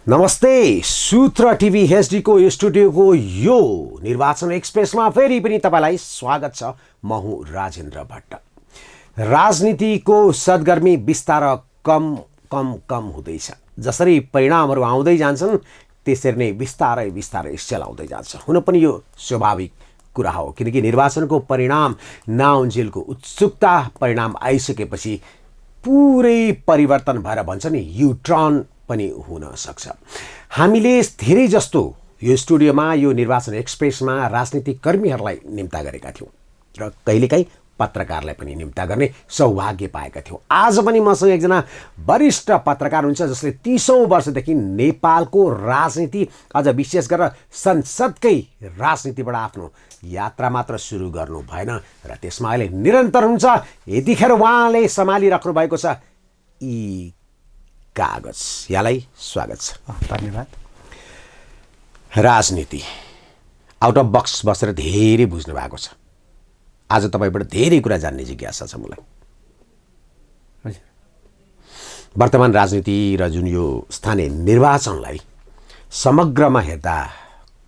नमस्ते। सूत्र टिभी एचडीको स्टुडियोको यो निर्वाचन एक्सप्रेसमा फेरि पनि तपाईलाई स्वागत छ। म हुँ राजेन्द्र भट्ट। राजनीतिको सद्गर्मी बिस्तार कम हुँदैछ। जसरी परिणामहरू आउँदै जान्छन् त्यसरी नै बिस्तारै सेलाउँदै जान्छ। हुन पनि यो स्वाभाविक कुरा हो, किनकि निर्वाचनको परिणाम नाउन्जेलको उत्सुकता परिणाम आइसकेपछि पुरै परिवर्तन भएर भन्छ नि युटर्न पनि हुन सक्छ। हामीले धेरै जस्तो यो स्टुडियोमा यो निर्वाचन एक्सप्रेसमा राजनीतिक कर्मीहरूलाई निम्ता गरेका थियौँ र कहिलेकाहीँ पत्रकारलाई पनि निम्ता गर्ने सौभाग्य पाएका थियौँ। आज पनि मसँग एकजना वरिष्ठ पत्रकार हुन्छ जसले 30औं वर्षदेखि नेपालको राजनीति अझ विशेष गरेर संसदकै राजनीतिबाट आफ्नो यात्रा मात्र सुरु गर्नु भएन र त्यसमा अहिले निरन्तर हुन्छ। यतिखेर उहाँले सम्हालिराख्नु भएको छ यी कागज। यहाँलाई स्वागत छ। धन्यवाद। राजनीति आउट अफ बक्स बसेर धेरै बुझ्नु भएको छ। आज तपाईबाट धेरै कुरा जान्ने जिज्ञासा छ मलाई। वर्तमान राजनीति र जुन यो स्थानीय निर्वाचनलाई समग्रमा हेर्दा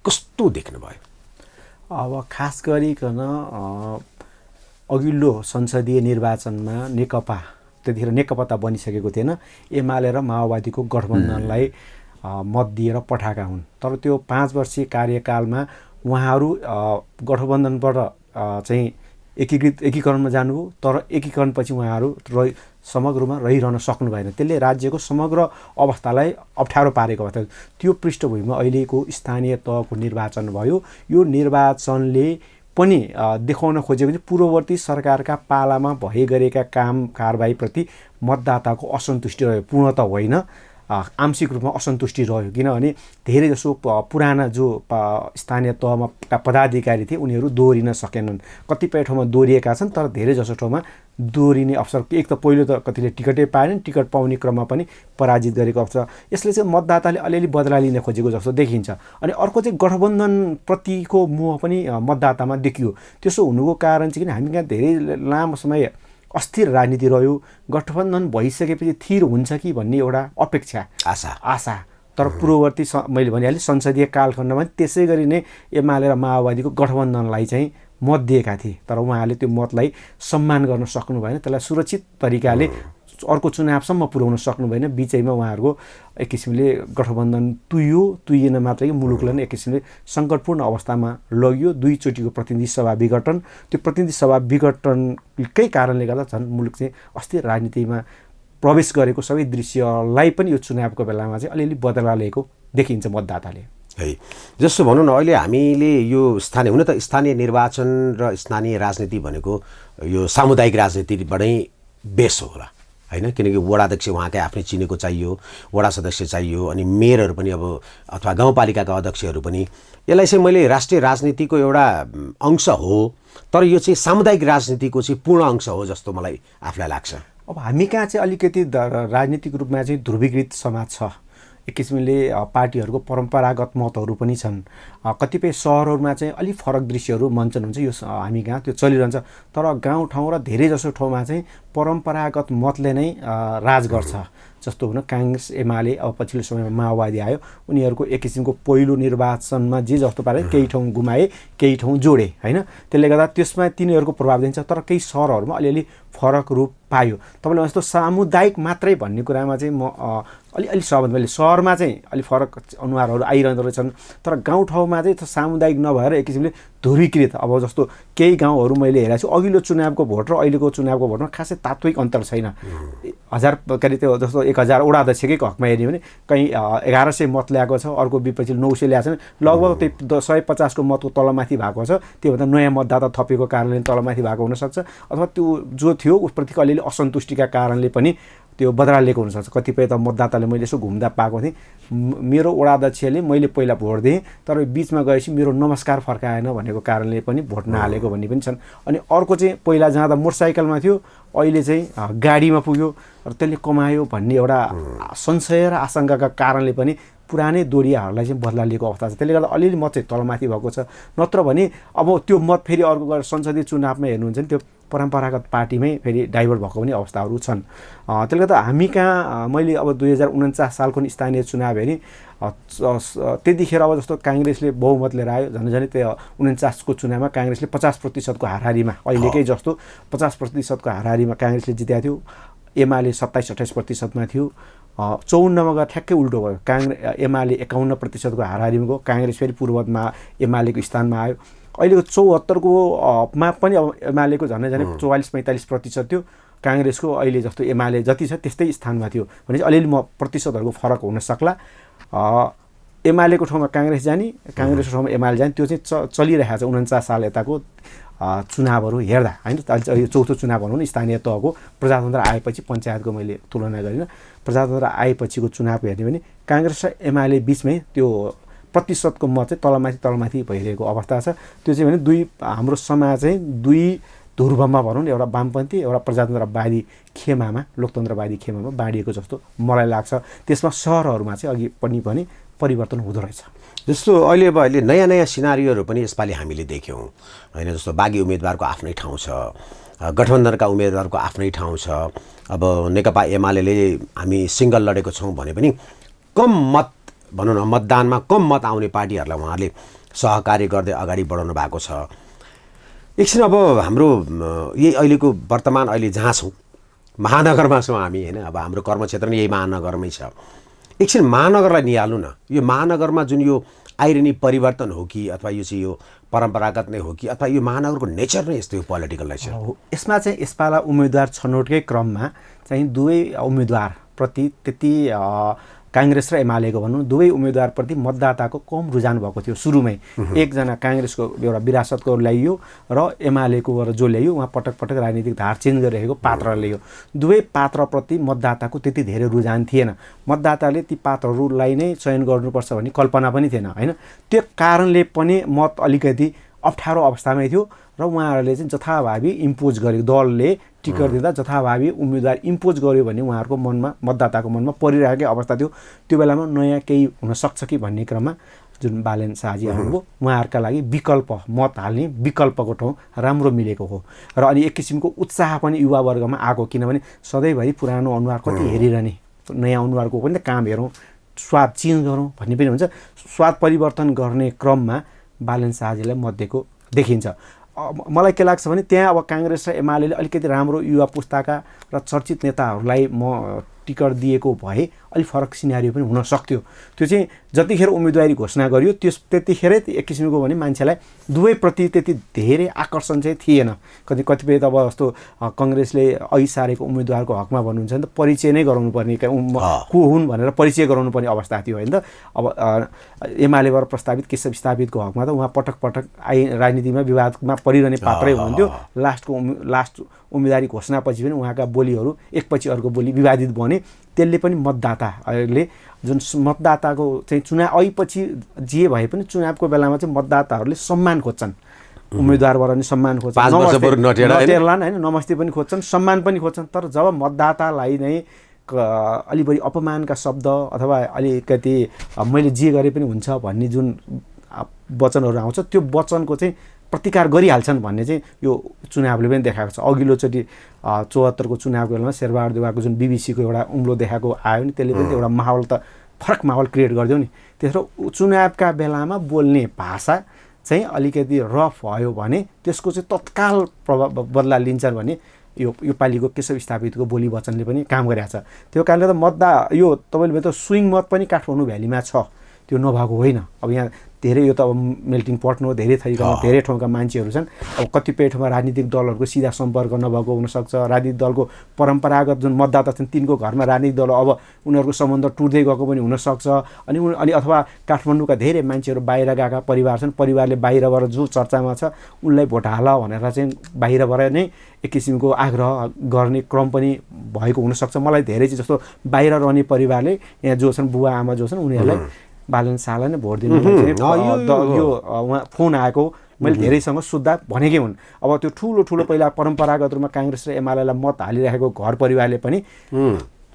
कस्तो देख्नुभयो? अब खास गरिकन अघिल्लो संसदीय निर्वाचनमा नेकपा, त्यतिखेर नेकपा त बनिसकेको थिएन, एमाले र माओवादीको गठबन्धनलाई मत दिएर पठाएका हुन्। तर त्यो 5 वर्षीय कार्यकालमा उहाँहरू गठबन्धनबाट चाहिँ एकीकरणमा जानुभयो, तर एकीकरणपछि उहाँहरू समग्र रूपमा रहिरहन सक्नु भएन। त्यसले राज्यको समग्र अवस्थालाई अप्ठ्यारो पारेको अवस्था। त्यो पृष्ठभूमिमा अहिलेको स्थानीय तहको निर्वाचन भयो। यो निर्वाचनले पनि देखाउन खोजेको चाहिँ पूर्ववर्ती सरकारका पालामा भए गरेका काम कारबाहीप्रति मतदाताको असन्तुष्टि रह्यो। पूर्ण त होइन, आंशिक रूपमा असन्तुष्टि रह्यो। किनभने धेरैजसो पुराना जो स्थानीय तहमा पदाधिकारी थिए उनीहरू दोहोरिन सकेनन्। कतिपय ठाउँमा दोहोरिएका छन्, तर धेरैजसो ठाउँमा दोहोरिने अवसर, एक त पहिलो त कतिले टिकटै पाएनन्, टिकट पाउने क्रममा पनि पराजित गरेको अवसर। यसले चाहिँ मतदाताले अलिअलि बदला लिन खोजेको जस्तो देखिन्छ। अनि अर्को चाहिँ गठबन्धनप्रतिको मोह पनि मतदातामा देखियो। त्यसो हुनुको कारण चाहिँ किन हामी कहाँ धेरै लामो समय अस्थिर राजनीति रह्यो। गठबन्धन भइसकेपछि थिर हुन्छ कि भन्ने एउटा अपेक्षा, आशा। तर पूर्ववर्ती मैले भनिहालेँ संसदीय कालखण्डमा त्यसै गरी नै एमाले र माओवादीको गठबन्धनलाई चाहिँ मत दिएका थिए, तर उहाँले त्यो मतलाई सम्मान गर्न सक्नु भएन। त्यसलाई सुरक्षित तरिकाले अर्को चुनावसम्म पुर्याउन सक्नु भएन। बिचैमा उहाँहरूको एक किसिमले गठबन्धन तुइएन मात्रै मुलुकलाई एक किसिमले सङ्कटपूर्ण अवस्थामा लगियो। दुईचोटिको प्रतिनिधि सभा विघटन, त्यो प्रतिनिधि सभा विघटनकै कारणले गर्दा झन् मुलुक चाहिँ अस्थिर राजनीतिमा प्रवेश गरेको सबै दृश्यलाई पनि यो चुनावको बेलामा चाहिँ अलिअलि बदला लिएको देखिन्छ मतदाताले। है जस्तो भनौँ न, अहिले हामीले यो स्थानीय, हुन त स्थानीय निर्वाचन र स्थानीय राजनीति भनेको यो सामुदायिक राजनीतिबाटै बेस होला होइन, किनकि वडाध्यक्ष उहाँकै आफ्नै चिनेको चाहियो, वडा सदस्य चाहियो, अनि मेयरहरू पनि अब अथवा गाउँपालिकाका अध्यक्षहरू पनि। यसलाई चाहिँ मैले राष्ट्रिय राजनीतिको एउटा अंश हो, तर यो चाहिँ सामुदायिक राजनीतिको चाहिँ पूर्ण अंश हो जस्तो मलाई आफूलाई लाग्छ। अब हामी कहाँ चाहिँ अलिकति राजनीतिक रूपमा चाहिँ ध्रुवीकृत समाज छ। एक किसिमले पार्टीहरूको परम्परागत मतहरू पनि छन्। कतिपय सहरहरूमा चाहिँ अलिक फरक दृश्यहरू मञ्चन हुन्छ, यो हामी कहाँ त्यो चलिरहन्छ। तर गाउँठाउँ र धेरैजसो ठाउँमा चाहिँ परम्परागत मतले नै राज गर्छ। जस्तो हुन काङ्ग्रेस, एमाले, अब पछिल्लो समयमा माओवादी आयो, उनीहरूको एक किसिमको पहिलो निर्वाचनमा जे जस्तो पारे केही ठाउँ गुमाए, केही ठाउँ जोडे होइन। त्यसले गर्दा त्यसमा तिनीहरूको प्रभाव दिन्छ। तर केही सहरहरूमा अलिअलि फरक रूप पायो। तपाईँले जस्तो सामुदायिक मात्रै भन्ने कुरामा चाहिँ म अलिअलि सहमत। मैले सहरमा चाहिँ अलिक फरक अनुहारहरू आइरहँदो रहेछन्, तर गाउँठाउँमा चाहिँ त्यो सामुदायिक नभएर एक किसिमले ध्रुवीकृत। अब जस्तो केही गाउँहरू मैले हेरेको छु, अघिल्लो चुनावको भोट र अहिलेको चुनावको भोटमा खासै तात्विक अन्तर छैन। 1000 कति त्यो जस्तो 1000 वडा अध्यक्षकै हकमा हेर्ने भने कहीँ 1100 मत ल्याएको छ, अर्को विपक्षी 900 ल्याएको छ। लगभग त्यही 150 को मतको तलमाथि भएको छ। त्योभन्दा नयाँ मतदाता थपेको कारणले तलमाथि भएको हुनसक्छ, अथवा त्यो जो थियो उसप्रतिको अलिअलि असन्तुष्टिका कारणले पनि त्यो बदला लिएको हुनसक्छ। कतिपय त मतदाताले मैले यसो घुम्दा पाएको थिएँ, मेरो वडा अध्यक्षले मैले पहिला भोट दिएँ तर बिचमा गएपछि मेरो नमस्कार फर्काएन भनेको कारणले पनि भोट नहालेको भन्ने पनि छन्। अनि अर्को चाहिँ पहिला जाँदा मोटरसाइकलमा थियो, अहिले चाहिँ गाडीमा पुग्यो र त्यसले कमायो भन्ने एउटा संशय र आशंकाका कारणले पनि पुरानै दोरियाहरूलाई चाहिँ बदला लिएको अवस्था छ। त्यसले गर्दा अलिअलि मत चाहिँ तलमाथि भएको छ। नत्र भने अब त्यो मत फेरि अर्को गएर संसदीय चुनावमा हेर्नुहुन्छ नि त्यो परम्परागत पार्टीमै फेरि डाइभर्ट भएको पनि अवस्थाहरू छन्। त्यसले गर्दा हामी कहाँ मैले अब 2049 सालको स्थानीय चुनाव हेरेँ, त्यतिखेर अब जस्तो काङ्ग्रेसले बहुमत लिएर आयो, झन् त्यो 49को चुनावमा काङ्ग्रेसले 50% हाराहारीमा, अहिलेकै जस्तो 50% हाराहारीमा काङ्ग्रेसले जितेको थियो। एमाले 27-28% थियो। 54मा गएर ठ्याक्कै उल्टो भयो। एमाले 51% हाराहारीमा गयो, काङ्ग्रेस फेरि पूर्वमा एमालेको स्थानमा आयो। अहिलेको 74को मा पनि अब एमालेको झन् 44-45% थियो, काङ्ग्रेसको अहिले जस्तो एमाले जति छ त्यस्तै स्थानमा थियो भने चाहिँ अलिअलि प्रतिशतहरूको फरक हुन सक्ला। एमालेको ठाउँमा काङ्ग्रेस जाने, काङ्ग्रेसको ठाउँमा एमाले जाने, त्यो चाहिँ चलिरहेको छ 49 साल यताको चुनावहरू हेर्दा होइन। अहिले चौथो चुनाव भनौँ न, स्थानीय तहको प्रजातन्त्र आएपछि, पञ्चायतको मैले तुलना गरिनँ, प्रजातन्त्र आएपछिको चुनाव हेर्ने भने काङ्ग्रेस र एमाले बिचमै त्यो प्रतिशतको मत चाहिँ तलमाथि भइरहेको अवस्था छ। त्यो चाहिँ भने हाम्रो समाज चाहिँ दुई ध्रुवमा भनौँ न, एउटा वामपन्थी एउटा प्रजातन्त्रवादी खेमामा, लोकतन्त्रवादी खेमामा बाँडिएको जस्तो मलाई लाग्छ। त्यसमा सहरहरूमा चाहिँ अघि पनि परिवर्तन हुँदो रहेछ। जस्तो अहिले नयाँ सिनारीहरू पनि यसपालि हामीले देख्यौँ होइन। जस्तो बागी उम्मेदवारको आफ्नै ठाउँ छ, गठबन्धनका उम्मेदवारको आफ्नै ठाउँ छ। अब नेकपा एमाले हामी सिङ्गल लडेको छौँ भने पनि कम मत भनौँ न, मतदानमा कम मत आउने पार्टीहरूलाई उहाँहरूले सहकार्य गर्दै अगाडि बढाउनु भएको छ। एकछिन अब हाम्रो यही अहिलेको वर्तमान अहिले जहाँ छौँ महानगरमा छौँ हामी होइन। अब हाम्रो कर्मक्षेत्र नै यही महानगरमै छ। एकछिन महानगरलाई निहाल्नु न। यो महानगरमा जुन यो आइरहने परिवर्तन हो कि अथवा यो चाहिँ यो परम्परागत नै हो कि अथवा यो महानगरको नेचर नै यस्तो पोलिटिकललाई छ? यसमा चाहिँ यसपाला उम्मेदवार छनौटकै क्रममा चाहिँ दुवै उम्मेदवारप्रति त्यति काङ्ग्रेस र एमालेको भनौँ दुवै उम्मेदवारप्रति मतदाताको कम रुझान भएको थियो सुरुमै। एकजना काङ्ग्रेसको एउटा विरासतको ल्याइयो र एमालेको जो ल्याइयो उहाँ पटक पटक राजनीतिक धार चेन्ज गरिरहेको पात्र ल्याइयो। दुवै पात्रप्रति मतदाताको त्यति धेरै रुझान थिएन। मतदाताले ती पात्रहरूलाई नै चयन गर्नुपर्छ भन्ने कल्पना पनि थिएन होइन। त्यो कारणले पनि मत अलिकति अप्ठ्यारो अवस्थामै थियो र उहाँहरूले चाहिँ जथाभावी इम्पोज गर्यो, दलले टिकट दिँदा जथाभावी उम्मेदवार इम्पोज गर्यो भने उहाँहरूको मनमा, मतदाताको मनमा परिरहेकै अवस्था थियो। त्यो बेलामा नयाँ केही हुनसक्छ कि भन्ने क्रममा जुन बालेन शाहजी आउनुभयो, उहाँहरूका लागि विकल्प मत हाल्ने विकल्पको ठाउँ राम्रो मिलेको हो। र अनि एक किसिमको उत्साह पनि युवा वर्गमा आएको, किनभने सधैँभरि पुरानो अनुहार कति हेरिरहने, नयाँ अनुहारको पनि काम हेरौँ, स्वाद चेन्ज गरौँ भन्ने पनि हुन्छ। स्वाद परिवर्तन गर्ने क्रममा बालेन शाहजीलाई मत दिएको देखिन्छ। मलाई के लाग्छ भने त्यहाँ अब काङ्ग्रेस र एमाले अलिकति राम्रो युवा पुस्ताका र चर्चित नेताहरूलाई म टिकट दिएको भए अलिक फरक सिनारियो पनि हुन सक्थ्यो। त्यो चाहिँ जतिखेर उम्मेदवारी घोषणा गरियो त्यतिखेरै एक किसिमको भने मान्छेलाई दुवैप्रति त्यति धेरै आकर्षण चाहिँ थिएन। कतिपय त अब जस्तो कङ्ग्रेसले अघि सारेको उम्मेदवारको हकमा भन्नुहुन्छ भने त परिचय नै गराउनु पर्ने, को हुन् भनेर परिचय गराउनु पर्ने अवस्था थियो होइन त। अब एमालेबाट प्रस्तावित केशव स्थापितको हकमा त उहाँ पटक पटक राजनीतिमा विवादमा परिरहने पात्रै हुनुहुन्थ्यो। लास्ट उम्मेदवारी घोषणापछि पनि उहाँका बोलीहरू एकपछि अर्को बोली विवादित बने। त्यसले पनि मतदाताहरूले जुन मतदाताको चाहिँ चुनाव अघिपछि जे भए पनि चुनावको बेलामा चाहिँ मतदाताहरूले सम्मान खोज्छन्, उम्मेदवारबाट नि सम्मान खोज्छन्, नटेर्लान् होइन, नमस्ते पनि खोज्छन्, सम्मान पनि खोज्छन्। तर जब मतदातालाई नै अलि बढी अपमानका शब्द अथवा अलिकति मैले जे गरे पनि हुन्छ भन्ने जुन वचनहरू आउँछ, त्यो वचनको चाहिँ प्रतिकार गरिहाल्छन् भन्ने चाहिँ यो चुनावले पनि देखाएको छ। अघिल्लोचोटि 74को चुनावको बेलामा शेरबहादुर देउवाको जुन बिबिसीको एउटा उम्लो देखाएको आयो नि, त्यसले पनि एउटा माहौल त फरक माहौल क्रिएट गरिदियो नि। त्यसो चुनावका बेलामा बोल्ने भाषा चाहिँ अलिकति रफ भयो भने त्यसको चाहिँ तत्काल प्रभाव बदला लिन्छन् भने यो पालिको केशव स्थापितको बोली वचनले पनि काम गरिरहेको छ। त्यो कारणले त यो तपाईँले त स्विङ मत पनि काठमाडौँ भ्यालीमा छ, त्यो नभएको होइन। अब यहाँ धेरै यो त अब मेल्टिङ पट हो, धेरै थरीका धेरै ठाउँका मान्छेहरू छन्। अब कतिपय ठाउँमा राजनीतिक दलहरूको सिधा सम्पर्क नभएको हुनसक्छ। राजनीतिक दलको परम्परागत जुन मतदाता छन् तिनको घरमा राजनीतिक दल अब उनीहरूको सम्बन्ध टुट्दै गएको पनि हुनसक्छ। अनि अथवा काठमाडौँका धेरै मान्छेहरू बाहिर गएका परिवार छन्, परिवारले बाहिरबाट जो चर्चामा छ उनलाई भोट हाल भनेर चाहिँ बाहिरबाट नै एक किसिमको आग्रह गर्ने क्रम पनि भएको हुनसक्छ। मलाई धेरै चाहिँ जस्तो बाहिर रहने परिवारले यहाँ जो छन् बुवा आमा जो छन् उनीहरूलाई बालेन शाहलाई नै भोट दिनु यो उहाँ फोन आएको मैले धेरैसँग सुत्दा भनेकै हुन्। अब त्यो ठुलो पहिला परम्परागत रूपमा काङ्ग्रेस र एमालेलाई मत हालिरहेको घर परिवारले पनि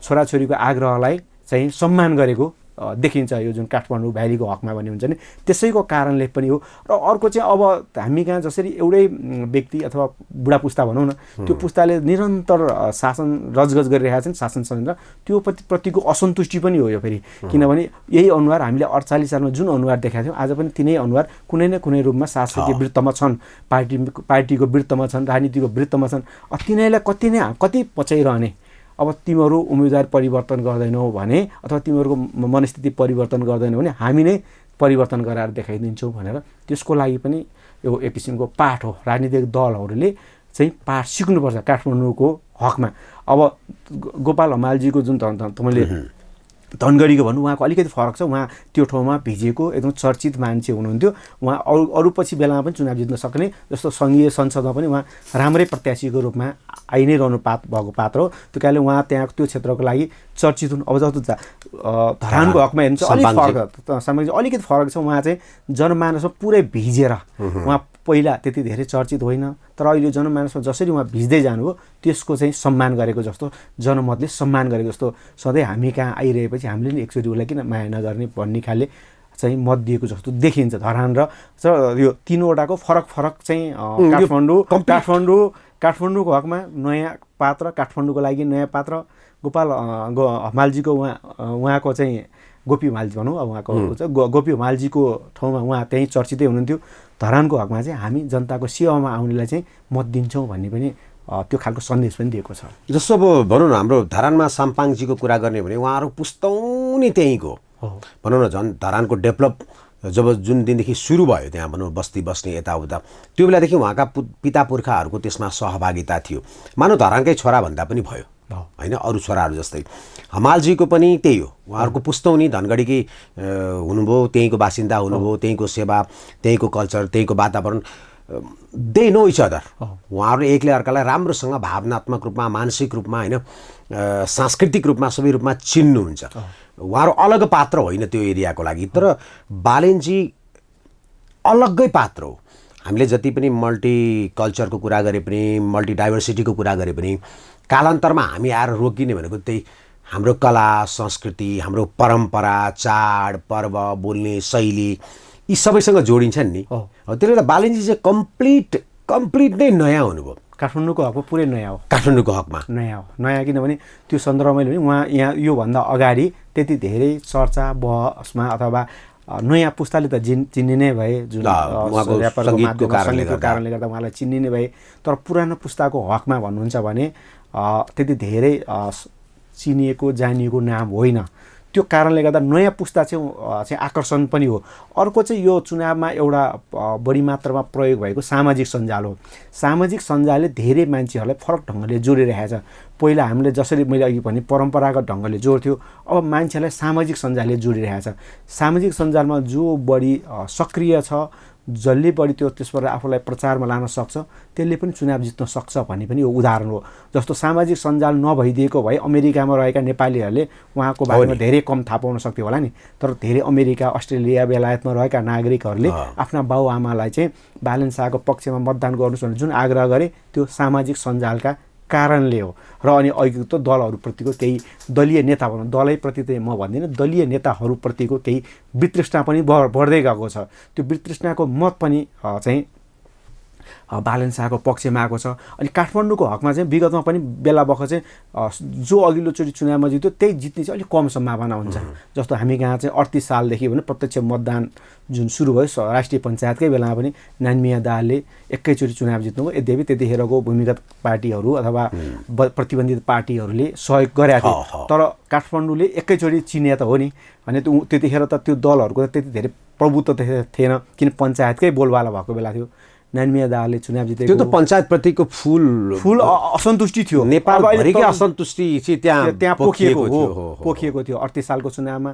छोराछोरीको आग्रहलाई चाहिँ सम्मान गरेको देखिन्छ यो जुन काठमाडौँ भ्यालीको हकमा भन्ने हुन्छ नि त्यसैको कारणले पनि हो। र अर्को चाहिँ अब हामी कहाँ जसरी एउटै व्यक्ति अथवा बुढा पुस्ता भनौँ न त्यो पुस्ताले निरन्तर शासन रजगज गरिरहेका छन् शासन संयन्त्र त्यो प्रतिको असन्तुष्टि पनि हो यो फेरि। किनभने यही अनुहार हामीले 48 सालमा जुन अनुहार देखाएको थियौँ आज पनि तिनै अनुहार कुनै न कुनै रूपमा शासकीय वृत्तमा छन्, पार्टीको वृत्तमा छन्, राजनीतिको वृत्तमा छन्। तिनीहरूलाई कति पचाइरहने। अब तिमीहरू उम्मेदवार परिवर्तन गर्दैनौ भने अथवा तिमीहरूको मनस्थिति परिवर्तन गर्दैनौ भने हामी नै परिवर्तन गराएर देखाइदिन्छौँ भनेर त्यसको लागि पनि यो एक किसिमको पाठ हो। राजनीतिक दलहरूले चाहिँ पाठ सिक्नुपर्छ काठमाडौँको हकमा। अब गोपाल हमालजीको जुन तपाईँले धनगढीको भन्नु उहाँको अलिकति फरक छ। उहाँ त्यो ठाउँमा भिजेको एकदम चर्चित मान्छे हुनुहुन्थ्यो। उहाँ अरू पछि बेलामा पनि चुनाव जित्न सक्ने जस्तो सङ्घीय संसदमा पनि उहाँ राम्रै प्रत्याशीको रूपमा आइ नै रहनु भएको पात्र हो। त्यो कारणले उहाँ त्यहाँ त्यो क्षेत्रको लागि चर्चित हुन्। अब जस्तो धरानको हकमा हेर्नु चाहिँ अलिक फरक सामाजिक अलिकति फरक छ। उहाँ चाहिँ जनमानसमा पुरै भिजेर उहाँ पहिला त्यति धेरै चर्चित होइन तर अहिले जनमानसमा जसरी उहाँ भिज्दै जानुभयो त्यसको चाहिँ सम्मान गरेको जस्तो जनमतले सम्मान गरेको जस्तो सधैँ हामी कहाँ आइरहेपछि हामीले नि एकचोटि उसलाई किन माया नगर्ने भन्ने खाले चाहिँ मत दिएको जस्तो देखिन्छ। धरान र यो तीनवटाको फरक चाहिँ काठमाडौँको हकमा नयाँ पात्र, काठमाडौँको लागि नयाँ पात्र गोपाल हमालजीको उहाँको चाहिँ गोपी हमालजी भनौँ अब उहाँको गोपी हमालजीको ठाउँमा उहाँ त्यहीँ चर्चितै हुनुहुन्थ्यो। धरानको हकमा चाहिँ हामी जनताको सेवामा आउनेलाई चाहिँ मत दिन्छौँ भन्ने पनि त्यो खालको सन्देश पनि दिएको छ। जस्तो अब भनौँ न हाम्रो धरानमा साम्पाङजीको कुरा गर्ने भने उहाँहरू पुस्तौनी त्यहीँको भनौँ न झन् धरानको डेभलप जब जुन दिनदेखि सुरु भयो त्यहाँ भनौँ बस्ती बस्ने यताउता त्यो बेलादेखि उहाँका पिता पुर्खाहरूको त्यसमा सहभागिता थियो। मानव धरानकै छोरा भन्दा पनि भयो होइन अरू छोराहरू जस्तै। हमालजीको पनि त्यही हो। उहाँहरूको पुस्तौनी धनगढीकै हुनुभयो, त्यहीँको बासिन्दा हुनुभयो, त्यहीँको सेवा, त्यहीँको कल्चर, त्यहीँको वातावरण दे नो इच अदर। उहाँहरू एकले अर्कालाई राम्रोसँग भावनात्मक रूपमा मानसिक रूपमा होइन सांस्कृतिक रूपमा सबै रूपमा चिन्नुहुन्छ। उहाँहरू अलग पात्र होइन त्यो एरियाको लागि। तर बालेनजी अलग्गै पात्र हो। हामीले जति पनि मल्टिकल्चरको कुरा गरे पनि मल्टी डाइभर्सिटीको कुरा गरे पनि कालान्तरमा हामी आएर रोकिने भनेको त्यही हाम्रो कला संस्कृति, हाम्रो परम्परा, चाड पर्व, बोल्ने शैली यी सबैसँग जोडिन्छन् नि। त्यसले गर्दा बालेनजी चाहिँ कम्प्लिट नै नयाँ हुनुभयो। काठमाडौँको हकमा पुरै नयाँ हो। काठमाडौँको हकमा नयाँ हो। नयाँ किनभने त्यो सन्दर्भमा भने उहाँ यहाँ योभन्दा अगाडि त्यति धेरै चर्चा बहसमा अथवा नयाँ पुस्ताले त चिन्ने नै भए जुन सङ्गीतको कारणले गर्दा उहाँलाई चिन्ने नै भए। तर पुरानो पुस्ताको हकमा भन्नुहुन्छ भने त्यति धेरै चिनिएको जानिएको नाम होइन। त्यो कारणले गर्दा नयाँ पुस्ता चाहिँ आकर्षण पनि हो। अर्को चाहिँ यो चुनावमा एउटा बढी मात्रामा प्रयोग भएको सामाजिक सञ्जाल हो। सामाजिक सञ्जालले धेरै मान्छेहरूलाई फरक ढङ्गले जोडिरहेको छ। पहिला हामीले जसरी मैले अघि भने परम्परागत ढङ्गले जोड्थ्यो अब मान्छेलाई सामाजिक सञ्जालले जोडिरहेको छ। सामाजिक सञ्जालमा जो बढी सक्रिय छ जसले बढी त्यसबाट आफूलाई प्रचारमा लान सक्छ त्यसले पनि चुनाव जित्न सक्छ भन्ने पनि यो उदाहरण हो। जस्तो सामाजिक सञ्जाल नभइदिएको भए अमेरिकामा रहेका नेपालीहरूले उहाँको बारेमा धेरै कम थाहा पाउन सक्थ्यो होला नि। तर धेरै अमेरिका, अस्ट्रेलिया, बेलायतमा रहेका नागरिकहरूले आफ्ना बाउआमालाई चाहिँ बालेन शाहको पक्षमा मतदान गर्नुहोस् भनेर जुन आग्रह गरे त्यो सामाजिक सञ्जालका कारणले हो। र अनि अघि त दलहरूप्रतिको केही दलीय नेता भनौँ, दलैप्रति त म भन्दिनँ, दलीय नेताहरूप्रतिको केही वितृष्णा पनि बढ्दै गएको छ। त्यो वितृष्णाको मत पनि चाहिँ बालेन शाहको पक्षमा आएको छ। अनि काठमाडौँको हकमा चाहिँ विगतमा पनि बेला बखत चाहिँ जो अघिल्लोचोटि चुनावमा जित्यो त्यही जित्ने चाहिँ अलिक कम सम्भावना हुन्छ। जस्तो हामी कहाँ चाहिँ 38 सालदेखि भने प्रत्यक्ष मतदान जुन सुरु भयो राष्ट्रिय पञ्चायतकै बेलामा पनि नानमिया दाहालले एकैचोटि चुनाव जित्नुभयो। यद्यपि त्यतिखेरको भूमिगत पार्टीहरू अथवा प्रतिबन्धित पार्टीहरूले सहयोग गरेका थिए। तर काठमाडौँले एकैचोटि चिने त हो नि। अनि त्यतिखेर त त्यो दलहरूको त्यति धेरै प्रभुत्व थिएन किन पञ्चायतकै बोलबाला भएको बेला थियो। नानमिया दाहालले चुनाव जितेको त्यो त पञ्चायतप्रतिको फुल असन्तुष्टि थियो। नेपालभरिकै असन्तुष्टि चाहिँ त्यहाँ पोखिएको थियो 38 सालको चुनावमा।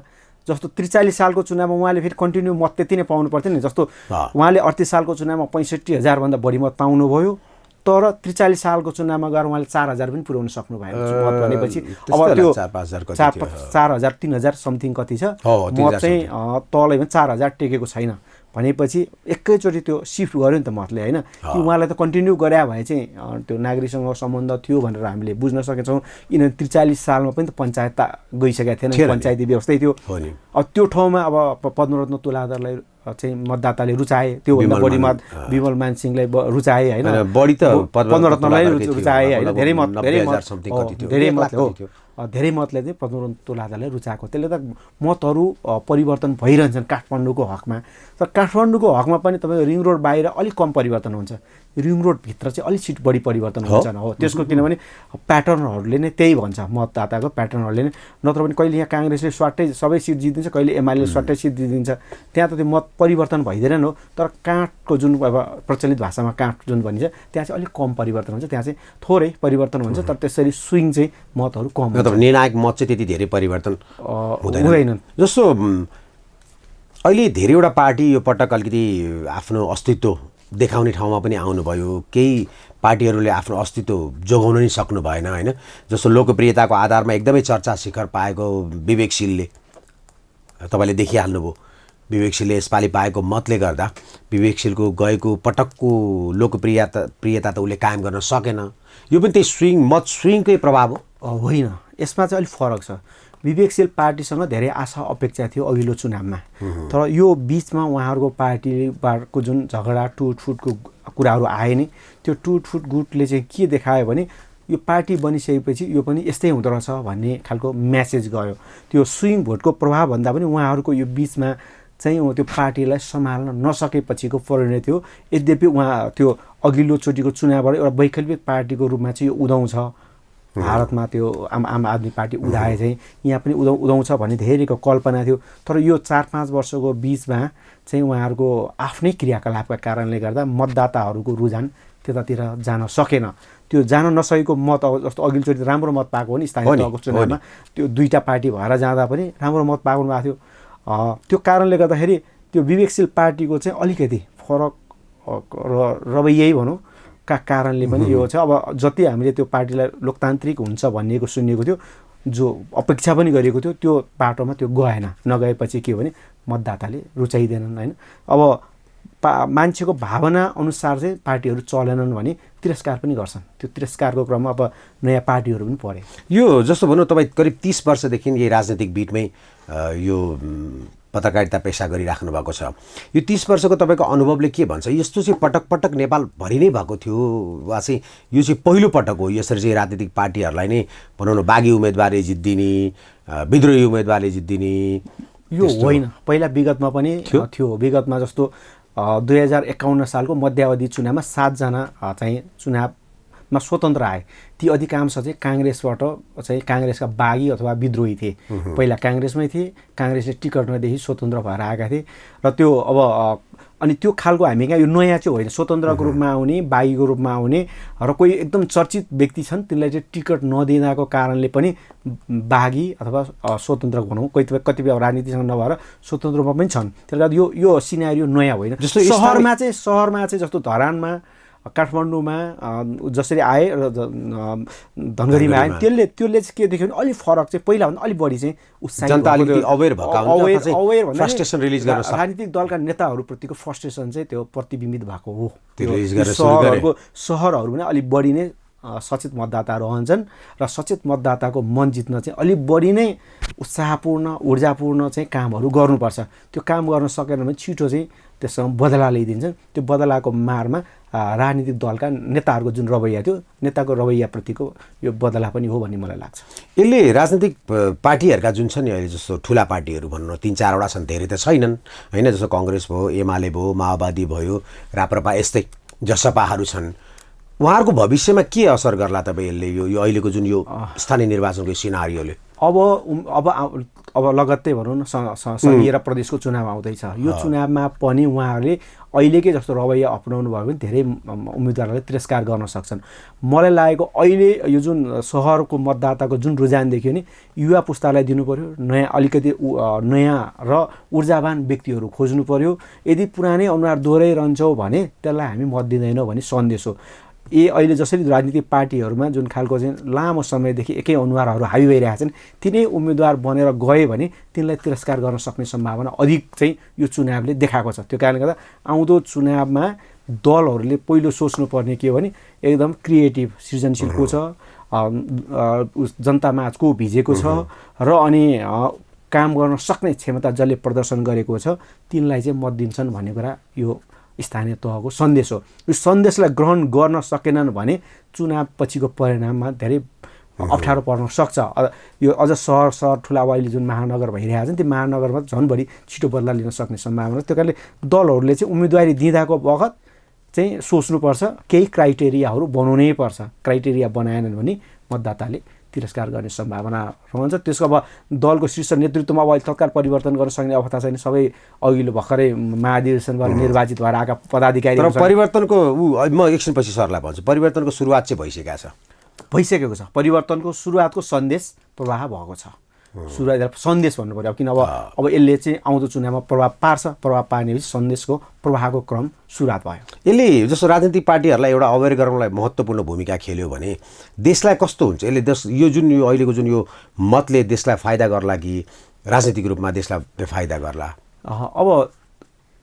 जस्तो 43 सालको चुनावमा उहाँले फेरि कन्टिन्यू मत त्यति नै पाउनु पर्थ्यो नि। जस्तो उहाँले 38 सालको चुनावमा 65,000 भन्दा बढी मत पाउनुभयो। तर 43 सालको चुनावमा गएर उहाँले 4,000 पनि पुर्याउन सक्नु भएन मत भनेपछि अब त्यो 4,000 3,000 समथिङ कति छ मत चाहिँ तलै 4,000 टेकेको छैन। भनेपछि एकैचोटि त्यो सिफ्ट गर्यो नि त मतले होइन कि उहाँलाई त कन्टिन्यू गरे भए चाहिँ त्यो नागरिकसँग सम्बन्ध थियो भनेर हामीले बुझ्न सकेछौँ। किनभने 43 सालमा पनि त पञ्चायत गइसकेका थिएन, पञ्चायती व्यवस्थै थियो। अब त्यो ठाउँमा अब पद्मरत्न तुलाधरलाई चाहिँ मतदाताले रुचाए, त्योभन्दा बढी मत विमल मान सिंहलाई रुचाए होइन, बढी त पद्मरत्नलाई रुचाए होइन, धेरै मतले चाहिँ पद्मरत्न तुलाधरलाई रुचाएको। त्यसले त मतहरू परिवर्तन भइरहन्छन् काठमाडौँको हकमा। तर काठमाडौँको हकमा पनि तपाईँको रिङ रोड बाहिर अलिक कम परिवर्तन हुन्छ, रिङ रोडभित्र चाहिँ अलिक सिट बढी परिवर्तन हुन्छ हो त्यसको। किनभने प्याटर्नहरूले नै त्यही भन्छ, मतदाताको प्याटर्नहरूले नै। नत्र भने कहिले यहाँ काङ्ग्रेसले स्वाटै सबै सिट जितिदिन्छ, कहिले एमाले स्वाटै सिट जितिदिन्छ, त्यहाँ त त्यो मत परिवर्तन भइदिएन हो। तर काठको जुन अब प्रचलित भाषामा काठ जुन भनिन्छ त्यहाँ चाहिँ अलिक कम परिवर्तन हुन्छ, त्यहाँ चाहिँ थोरै परिवर्तन हुन्छ। तर त्यसरी स्विङ चाहिँ मतहरू कम हुन्छ, निर्णायक मत चाहिँ त्यति धेरै परिवर्तन हुँदैनन्। जस्तो अहिले धेरैवटा पार्टी यो पटक अलिकति आफ्नो अस्तित्व देखाउने ठाउँमा पनि आउनुभयो, केही पार्टीहरूले आफ्नो अस्तित्व जोगाउन नै सक्नु भएन होइन। जस्तो लोकप्रियताको आधारमा एकदमै चर्चा शिखर पाएको विवेकशीलले तपाईँले देखिहाल्नुभयो, विवेकशीलले यसपालि पाएको मतले गर्दा विवेकशीलको गएको पटकको लोकप्रियता त उसले कायम गर्न सकेन। यो पनि त्यही मत स्विङकै प्रभाव हो? होइन, यसमा चाहिँ अलिक फरक छ। विवेकशील पार्टीसँग धेरै आशा अपेक्षा थियो अघिल्लो चुनावमा, तर यो बिचमा उहाँहरूको पार्टीको जुन झगडा टुटफुटको कुराहरू आए नि, त्यो टुटफुट गुटले चाहिँ के देखायो भने यो पार्टी बनिसकेपछि यो पनि यस्तै हुँदो रहेछ भन्ने खालको म्यासेज गयो। त्यो स्विङ भोटको प्रभावभन्दा पनि उहाँहरूको यो बिचमा चाहिँ त्यो पार्टीलाई सम्हाल्न नसकेपछिको परिणति हो। यद्यपि उहाँ त्यो अघिल्लोचोटिको चुनावबाट एउटा वैकल्पिक पार्टीको रूपमा चाहिँ यो उदाउँछ भारतमा, त्यो आम आदमी पार्टी उदाए चाहिँ यहाँ पनि उदाउँछ भन्ने धेरैको कल्पना थियो। तर यो 4-5 वर्षको बिचमा चाहिँ उहाँहरूको आफ्नै क्रियाकलापका कारणले गर्दा मतदाताहरूको रुझान त्यतातिर जान सकेन। त्यो जान नसकेको मत जस्तो अघिल्लोचोटि राम्रो मत पाएको हो नि स्थानीय तहको चुनावमा, त्यो दुईवटा पार्टी भएर जाँदा पनि राम्रो मत पाउनु भएको थियो। त्यो कारणले गर्दाखेरि त्यो विवेकशील पार्टीको चाहिँ अलिकति फरक रवैयै भनौँ का कारणले पनि यो छ। अब जति हामीले त्यो पार्टीलाई लोकतान्त्रिक हुन्छ भन्नेको सुनिएको थियो, जो अपेक्षा पनि गरिएको थियो, त्यो बाटोमा त्यो गएन। नगएपछि के हो भने मतदाताले रुचाइदिएनन् होइन। अब मान्छेको भावना अनुसार चाहिँ पार्टीहरू चलेनन् भने तिरस्कार पनि गर्छन्। त्यो तिरस्कारको क्रममा अब नयाँ पार्टीहरू पनि परे। यो जस्तो भनौँ तपाईँ करिब 30 वर्षदेखि यही राजनैतिक बिटमै यो पत्रकारिता पेसा गरिराख्नु भएको छ। यो 30 वर्षको तपाईँको अनुभवले के भन्छ? यस्तो चाहिँ पटक नेपालभरि नै भएको थियो वा चाहिँ यो चाहिँ पहिलो पटक हो यसरी चाहिँ राजनीतिक पार्टीहरूलाई नै भनौँ न बागी उम्मेदवारले जित्दिने, विद्रोही उम्मेदवारले जित्दिने? यो होइन, पहिला विगतमा पनि थियो। विगतमा जस्तो 2051 सालको मध्यावधि चुनावमा 7 जना चाहिँ चुनावमा स्वतन्त्र आए। ती अधिकांश चाहिँ काङ्ग्रेसबाट चाहिँ काङ्ग्रेसका बागी अथवा विद्रोही थिए। पहिला काङ्ग्रेसमै थिए, काङ्ग्रेसले टिकट नदेखि स्वतन्त्र भएर आएका थिए। र त्यो अब अनि त्यो खालको हामी कहाँ यो नयाँ चाहिँ होइन, स्वतन्त्रको रूपमा आउने, बागीको रूपमा आउने र कोही एकदम चर्चित व्यक्ति छन् तिनलाई चाहिँ टिकट नदिँदाको कारणले पनि बागी अथवा स्वतन्त्र भनौँ कतिपय राजनीतिसँग नभएर स्वतन्त्र रूपमा पनि छन्। त्यसले गर्दा यो सिनारियो नयाँ होइन। जस्तो सहरमा चाहिँ जस्तो धरानमा काठमाडौँमा जसरी आए र धनगढीमा आए त्यसले चाहिँ के देख्यो भने अलिक फरक चाहिँ पहिलाभन्दा अलिक बढी चाहिँ उत्साहित जनता अलिकति अवेर फ्रस्ट्रेसन रिलिज गर्न राजनीतिक दलका नेताहरूप्रतिको फ्रस्ट्रेसन चाहिँ त्यो प्रतिबिम्बित भएको हो। सहरहरू पनि अलिक बढी नै सचेत मतदाता रहन्छन् र सचेत मतदाताको मन जित्न चाहिँ अलिक बढी नै उत्साहपूर्ण ऊर्जापूर्ण चाहिँ कामहरू गर्नुपर्छ। त्यो काम गर्न सकेन भने छिटो चाहिँ त्यससँग बदला ल्याइदिन्छन्। त्यो बदलाको मारमा राजनीतिक दलका नेताहरूको जुन रवैया थियो, नेताको रवैयाप्रतिको यो बदला पनि हो भन्ने मलाई लाग्छ। यसले राजनीतिक पार्टीहरूका जुन छ नि अहिले जस्तो ठुला पार्टीहरू भनौँ न 3-4वटा छन्, धेरै त छैनन् होइन। जस्तो कङ्ग्रेस भयो, एमाले भयो, माओवादी भयो, राप्रपा यस्तै जसपाहरू छन्। उहाँहरूको भविष्यमा के असर गर्ला तपाईँ यसले यो अहिलेको जुन यो स्थानीय निर्वाचनको सिनारियोले? अब लगत्तै भनौँ न संघीय र प्रदेशको चुनाव आउँदैछ। यो चुनावमा पनि उहाँहरूले अहिलेकै जस्तो रवैया अपनाउनु भयो भने धेरै उम्मेदवारहरूले तिरस्कार गर्न सक्छन्। मलाई लागेको अहिले यो जुन सहरको मतदाताको जुन रुझान देखियो नि, युवा पुस्तालाई दिनु पर्यो, नयाँ अलिकति नयाँ र ऊर्जावान व्यक्तिहरू खोज्नु पर्यो। यदि पुरानै अनुहार दोहोऱ्याइरहन्छौँ भने त्यसलाई हामी मत दिँदैनौँ भन्ने सन्देश हो। अहिले जसरी राजनीतिक पार्टीहरूमा जुन खालको चाहिँ लामो समयदेखि एकै अनुहारहरू हाबी भइरहेका छन् तिनै उम्मेदवार बनेर गए भने तिनलाई तिरस्कार गर्न सक्ने सम्भावना अधिक चाहिँ यो चुनावले देखाएको छ। त्यो कारणले गर्दा आउँदो चुनावमा दलहरूले पहिलो सोच्नुपर्ने के हो भने एकदम क्रिएटिभ सृजनशील को छ, जनतामा को भिजेको छ र अनि काम गर्न सक्ने क्षमता जसले प्रदर्शन गरेको छ तिनलाई चाहिँ मत दिन्छन् भन्ने कुरा यो स्थानीय तहको सन्देश हो। यो सन्देशलाई ग्रहण गर्न सकेनन् भने चुनाव पछिको परिणाममा धेरै अप्ठ्यारो पर्न सक्छ। यो अझ सहर ठुला अब अहिले जुन महानगर भइरहेको छ त्यो महानगरमा झन् बढी छिटो बदला लिन सक्ने सम्भावना छ। त्यो कारणले दलहरूले चाहिँ उम्मेदवारी दिँदाको बखत चाहिँ सोच्नुपर्छ, केही क्राइटेरियाहरू बनाउनै पर्छ। क्राइटेरिया बनाएनन् भने मतदाताले तिरस्कार गर्ने सम्भावना रहन्छ। त्यसको अब दलको शीर्ष नेतृत्वमा अब अहिले तत्काल परिवर्तन गर्न सक्ने अवस्था छैन। सबै अघिल्लो भर्खरै महाधिवेशनबाट निर्वाचित भएर आएका पदाधिकारी तर परिवर्तनको म एकछिनपछि सरलाई भन्छु, परिवर्तनको सुरुवात चाहिँ भइसकेको छ। परिवर्तनको सुरुवातको सन्देश प्रवाह भएको छ। सुरुवात सन्देश भन्नु पर्यो किन अब यसले चाहिँ आउँदो चुनावमा प्रभाव पार्छ। प्रभाव पार्ने सन्देशको प्रवाहको क्रम सुरुवात भयो। यसले जस्तो राजनीतिक पार्टीहरूलाई एउटा अवेर गराउनलाई महत्त्वपूर्ण भूमिका खेल्यो भने देशलाई कस्तो हुन्छ? यसले यो अहिलेको जुन यो मतले देशलाई फाइदा गर्ला कि राजनीतिक रूपमा देशलाई बेफाइदा गर्ला? अब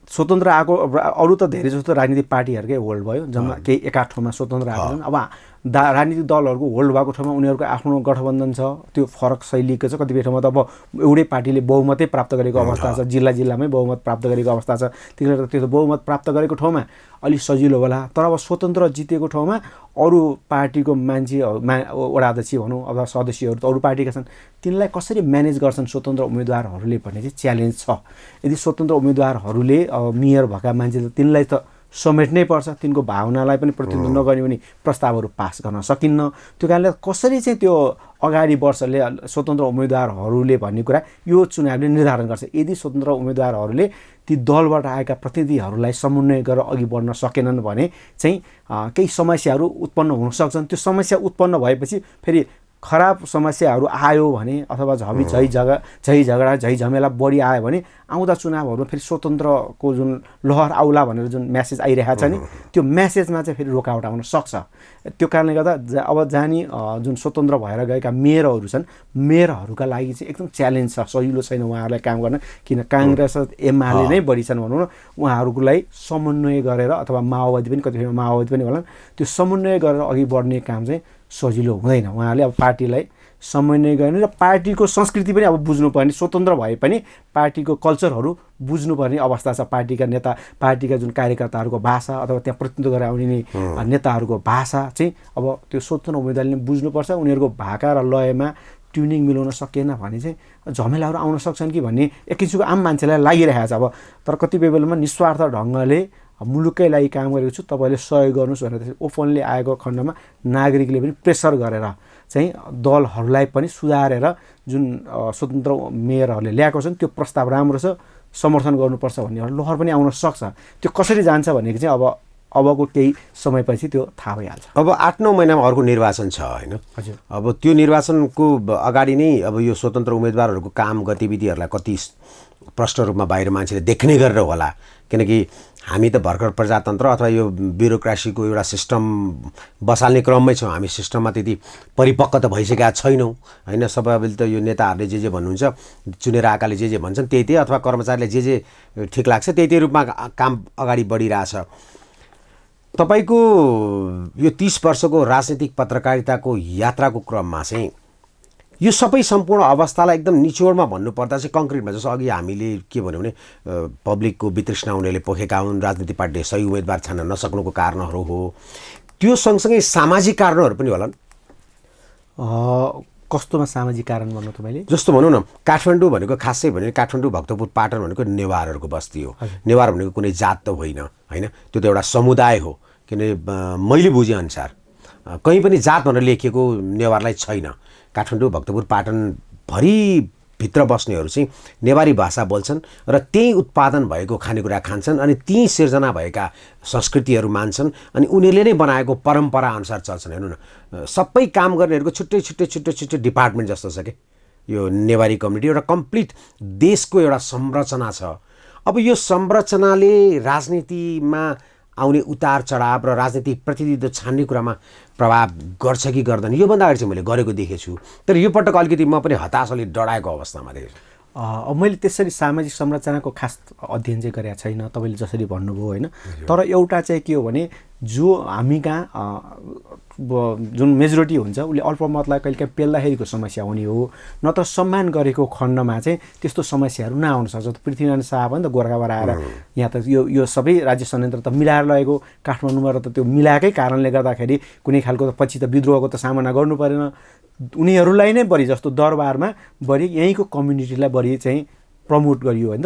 स्वतन्त्र आएको अरू त धेरै जस्तो राजनीतिक पार्टीहरूकै होल्ड भयो, जम्मा केही एकाध ठाउँमा स्वतन्त्र आएको छन्। अब राजनीतिक दलहरूको होल्ड भएको ठाउँमा उनीहरूको आफ्नो गठबन्धन छ, त्यो फरक शैलीको छ। कतिपय ठाउँमा त अब एउटै पार्टीले बहुमतै प्राप्त गरेको अवस्था छ, जिल्लामै बहुमत प्राप्त गरेको अवस्था छ। त्यसले गर्दा त्यो बहुमत प्राप्त गरेको ठाउँमा अलिक सजिलो होला। तर अब स्वतन्त्र जितेको ठाउँमा अरू पार्टीको वडा अध्यक्ष भनौँ अथवा सदस्यहरू त अरू पार्टीका छन्, तिनलाई कसरी म्यानेज गर्छन् स्वतन्त्र उम्मेदवारहरूले भन्ने चाहिँ च्यालेन्ज छ। यदि स्वतन्त्र उम्मेदवारहरूले मेयर भएका मान्छे तिनलाई त समेट्नै पर्छ, तिनको भावनालाई पनि प्रतिनिधित्व नगर्ने भने प्रस्तावहरू पास गर्न सकिन्न। त्यो कारणले कसरी चाहिँ त्यो अगाडि वर्षले स्वतन्त्र उम्मेदवारहरूले भन्ने कुरा यो चुनावले निर्धारण गर्छ। यदि स्वतन्त्र उम्मेदवारहरूले ती दलबाट आएका प्रतिनिधिहरूलाई समन्वय गरेर अघि बढ्न सकेनन् भने चाहिँ केही समस्याहरू उत्पन्न हुन सक्छन्। त्यो समस्या उत्पन्न भएपछि फेरि खराब समस्याहरू आयो भने अथवा झगडा झमेला बढी आयो भने आउँदा चुनावहरूमा फेरि स्वतन्त्रको जुन लहर आउला भनेर जुन म्यासेज आइरहेको छ नि त्यो म्यासेजमा चाहिँ फेरि रोकावट आउन सक्छ। त्यो कारणले गर्दा अब जाने जुन स्वतन्त्र भएर गएका मेयरहरू छन्, मेयरहरूका लागि चाहिँ एकदम च्यालेन्ज छ, सजिलो छैन उहाँहरूलाई काम गर्न। किन काङ्ग्रेस एमाले नै बढी छन् भनौँ न, उहाँहरूलाई समन्वय गरेर अथवा माओवादी पनि कतिपय माओवादी पनि होला त्यो समन्वय गरेर अघि बढ्ने काम चाहिँ सजिलो हुँदैन। उहाँहरूले अब पार्टीलाई समन्वय गर्ने र पार्टीको संस्कृति पनि अब बुझ्नुपर्ने, स्वतन्त्र भए पनि पार्टीको कल्चरहरू बुझ्नुपर्ने अवस्था छ। पार्टीका नेता, पार्टीका जुन कार्यकर्ताहरूको भाषा अथवा त्यहाँ प्रतिनिधित्व गरेर आउने नेताहरूको भाषा चाहिँ अब त्यो स्वतन्त्र उम्मेदवारले बुझ्नुपर्छ। उनीहरूको भाका र लयमा ट्युनिङ मिलाउन सकेन भने चाहिँ झमेलाहरू आउन सक्छन् कि भन्ने एक किसिमको आम मान्छेलाई लागिरहेको छ। अब तर कतिपय बेलामा निस्वार्थ ढङ्गले मुलुककै लागि काम गरेको छु, तपाईँले सहयोग गर्नुहोस् भनेर ओपनली आएको खण्डमा नागरिकले पनि प्रेसर गरेर चाहिँ दलहरूलाई पनि सुधारेर जुन स्वतन्त्र मेयरहरूले ल्याएको छन् त्यो प्रस्ताव राम्रो छ, समर्थन गर्नुपर्छ भन्ने एउटा लहर पनि आउन सक्छ। त्यो कसरी जान्छ भनेको चाहिँ अबको केही समयपछि त्यो थाहा भइहाल्छ। अब 8-9 महिनामा अर्को निर्वाचन छ होइन? हजुर। अब त्यो निर्वाचनको अगाडि नै अब यो स्वतन्त्र उम्मेदवारहरूको काम गतिविधिहरूलाई कति प्रष्ट रूपमा बाहिर मान्छेले देख्ने गरेर होला, किनकि हामी त भर्खर प्रजातन्त्र अथवा यो ब्युरोक्रासीको एउटा सिस्टम बसाल्ने क्रममै छौँ। हामी सिस्टममा त्यति परिपक्व त भइसकेका छैनौँ होइन? सबैले त यो नेताहरूले जे भन्नुहुन्छ, चुनेर आएकाले जे भन्छन् त्यही अथवा कर्मचारीले जे ठिक लाग्छ त्यही रूपमा काम अगाडि बढिरहेछ। तपाईँको यो 30 वर्षको राजनीतिक पत्रकारिताको यात्राको क्रममा चाहिँ यो सबै सम्पूर्ण अवस्थालाई एकदम निचोडमा भन्नुपर्दा चाहिँ कङ्क्रिटमा, जस्तो अघि हामीले के भन्यो भने पब्लिकको वितृष्णा उनीहरूले पोखेका हुन्, राजनीतिक पार्टीले सही उम्मेदवार छान्न नसक्नुको कारणहरू हो, त्यो सँगसँगै सामाजिक कारणहरू पनि होलान्। कस्तोमा सामाजिक कारण भन्नु तपाईँले? जस्तो भनौँ न, काठमाडौँ भनेको खासै भने काठमाडौँ भक्तपुर पाटन भनेको नेवारहरूको बस्ती हो। नेवार भनेको कुनै जात त होइन होइन, त्यो त एउटा समुदाय हो। किनभने मैले बुझेअनुसार कहीँ पनि जात भनेर लेखिएको नेवारलाई छैन। काठमाडौँ भक्तपुर पाटनभरि भित्र बस्नेहरू चाहिँ नेवारी भाषा बोल्छन् र त्यही उत्पादन भएको खानेकुरा खान्छन् अनि त्यही सिर्जना भएका संस्कृतिहरू मान्छन् अनि उनीहरूले नै बनाएको परम्परा अनुसार चल्छन्। हेर्नु न, सबै काम गर्नेहरूको छुट्टै डिपार्टमेन्ट जस्तो छ कि यो नेवारी कम्युनिटी एउटा कम्प्लिट देशको एउटा संरचना छ। अब यो संरचनाले राजनीतिमा आउने उतार चढाव र राजनीतिक प्रतिनिधित्व छान्ने कुरामा प्रभाव गर्छ कि गर्दैन? योभन्दा अगाडि चाहिँ मैले गरेको देखेको छु, तर यो पटक अलिकति म पनि हताश अलि डराएको अवस्थामा देखेछु। अब मैले त्यसरी सामाजिक संरचनाको खास अध्ययन चाहिँ गरेको छैन, तपाईँले जसरी भन्नुभयो होइन। तर एउटा चाहिँ के हो भने जो हामी कहाँ जुन मेजोरिटी हुन्छ उसले अल्पमतलाई कहिलेकाहीँ पेल्दाखेरिको समस्या हुने हो, न त सम्मान गरेको खण्डमा चाहिँ त्यस्तो समस्याहरू नआउन सक्छ। पृथ्वीनारायण शाह पनि त गोर्खाबाट आएर यहाँ त यो सबै राज्य संयन्त्र त मिलाएर लगेको, काठमाडौँमा र त त्यो मिलाएकै कारणले गर्दाखेरि कुनै खालको त पछि त विद्रोहको त सामना गर्नु परेन। उनीहरूलाई नै बढी जस्तो दरबारमा बढी यहीँको कम्युनिटीलाई बढी चाहिँ प्रमोट गरियो होइन,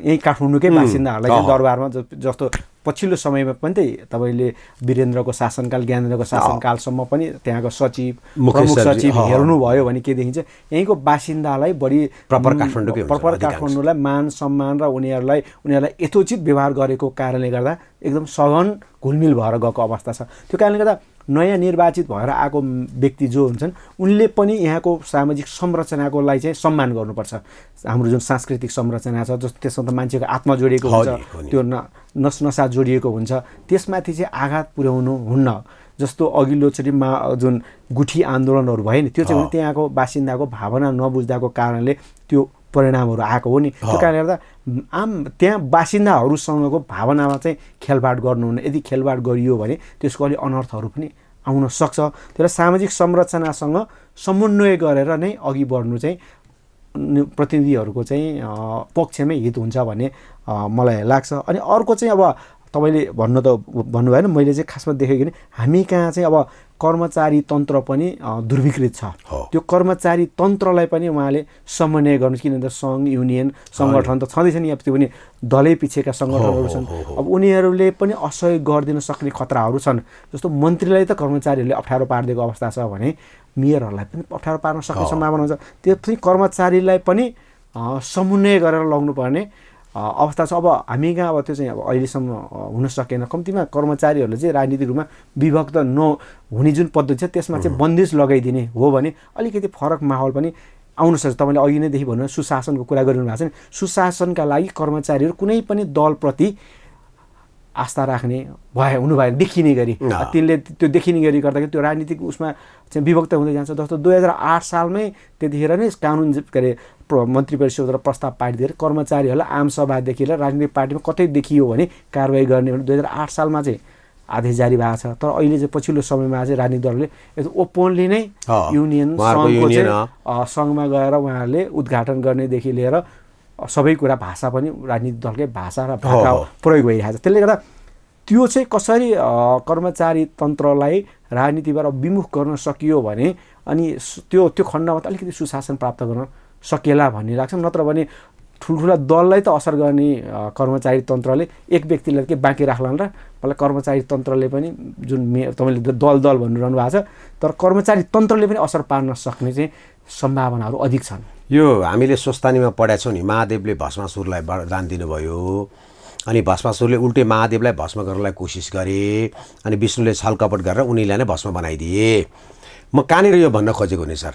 यहीँ काठमाडौँकै बासिन्दाहरूलाई चाहिँ दरबारमा जस्तो पछिल्लो समयमा पनि त तपाईँले वीरेन्द्रको शासनकाल, ज्ञानेन्द्रको शासनकालसम्म पनि त्यहाँको सचिव, प्रमुख सचिव हेर्नुभयो भने के देखिन्छ, यहीँको बासिन्दालाई बढी प्रपर काठमाडौँलाई मान सम्मान र उनीहरूलाई यथोचित व्यवहार गरेको कारणले गर्दा एकदम सघन घुलमिल भएर गएको अवस्था छ। त्यो कारणले गर्दा नयाँ निर्वाचित भएर आएको व्यक्ति जो हुन्छन् उनले पनि यहाँको सामाजिक संरचनाको लागि चाहिँ सम्मान गर्नुपर्छ। हाम्रो जुन सांस्कृतिक संरचना छ जस्तो त्यसमा त मान्छेको आत्मा जोडिएको हुन्छ, त्यो नसा जोडिएको हुन्छ, त्यसमाथि चाहिँ आघात पुर्याउनु हुन्न। जस्तो अघिल्लोचोटि जुन गुठी आन्दोलनहरू भयो नि, त्यो चाहिँ त्यहाँको बासिन्दाको भावना नबुझ्दाको कारणले त्यो परिणामहरू आएको हो नि। त्यो कारणले गर्दा त्यहाँ बासिन्दाहरूसँगको भावनामा चाहिँ खेलबाड गर्नुहुन्न। यदि खेलबाड गरियो भने त्यसको अलि अनर्थहरू पनि आउन सक्छ। त्यसलाई सामाजिक संरचनासँग समन्वय गरेर नै अघि बढ्नु चाहिँ प्रतिनिधिहरूको चाहिँ पक्षमै हित हुन्छ भन्ने मलाई लाग्छ। अनि अर्को चाहिँ अब तपाईँले भन्नु भएन, मैले चाहिँ खासमा देखेको नि हामी कहाँ चाहिँ अब कर्मचारी तन्त्र पनि दुर्विकृत छ। त्यो कर्मचारी तन्त्रलाई पनि उहाँले समन्वय गर्नु, किनभने सङ्घ युनियन सङ्गठन त छँदैछ नि, त्यो पनि दलै पिछेका सङ्गठनहरू छन्। अब उनीहरूले पनि असहयोग गरिदिन सक्ने खतराहरू छन्। जस्तो मन्त्रीलाई त कर्मचारीहरूले अप्ठ्यारो पारिदिएको अवस्था छ भने मेयरहरूलाई पनि अप्ठ्यारो पार्न सक्ने सम्भावना हुन्छ। त्यो पनि कर्मचारीलाई पनि समन्वय गरेर लग्नुपर्ने अवस्था छ। अब हामी कहाँ अब त्यो चाहिँ अब अहिलेसम्म हुन सकेन। कम्तीमा कर्मचारीहरूले चाहिँ राजनीतिक रूपमा विभक्त नहुने जुन पद्धति छ त्यसमा चाहिँ बन्देज लगाइदिने हो भने अलिकति फरक माहौल पनि आउन सक्छ। तपाईँले अघि नैदेखि भन्नु सुशासनको कुरा गरिरहनु भएको छ नि, सुशासनका लागि कर्मचारीहरू कुनै पनि दलप्रति आस्था राख्ने हुनु भएन, देखिने गरी तिनले त्यो देखिने गरी गर्दाखेरि त्यो राजनीतिक उसमा चाहिँ विभक्त हुँदै जान्छ। जस्तो 2008 सालमै त्यतिखेर नै कानुन के अरे मन्त्री परिषद प्रस्ताव पारिदिएर कर्मचारीहरूलाई आम सभादेखि लिएर राजनीतिक पार्टीमा कतै देखियो भने कारवाही गर्ने भने 2008 सालमा चाहिँ आदेश जारी भएको छ। तर अहिले चाहिँ पछिल्लो समयमा चाहिँ राजनीतिक दलले ओपनली नै युनियन सङ्घको चाहिँ सङ्घमा गएर उहाँहरूले उद्घाटन गर्नेदेखि लिएर सबै कुरा भाषा पनि राजनीतिक दलकै भाषा र भाका प्रयोग भइरहेको छ। त्यसले गर्दा त्यो चाहिँ कसरी कर्मचारी तन्त्रलाई राजनीतिबाट विमुख गर्न सकियो भने अनि त्यो खण्डमा त अलिकति सुशासन प्राप्त गर्न सकेला भन्ने लाग्छ। नत्र भने ठुल्ठुला दललाई त असर गर्ने कर्मचारी तन्त्रले एक व्यक्तिलाई के बाँकी राख्लान् र मलाई कर्मचारी तन्त्रले पनि जुन तपाईँले दल भनिरहनु भएको छ, तर कर्मचारी तन्त्रले पनि असर पार्न सक्ने चाहिँ सम्भावनाहरू अधिक छन्। यो हामीले स्वस्थानीमा पढाएको छौँ नि, महादेवले भस्मासुरलाई वरदान दिनुभयो अनि भस्मासुरले उल्टे महादेवलाई भस्म गर्नलाई कोसिस गरे अनि विष्णुले छलकपट गरेर उनीलाई नै भस्म बनाइदिए। म कहाँनिर यो भन्न खोजेको नि सर,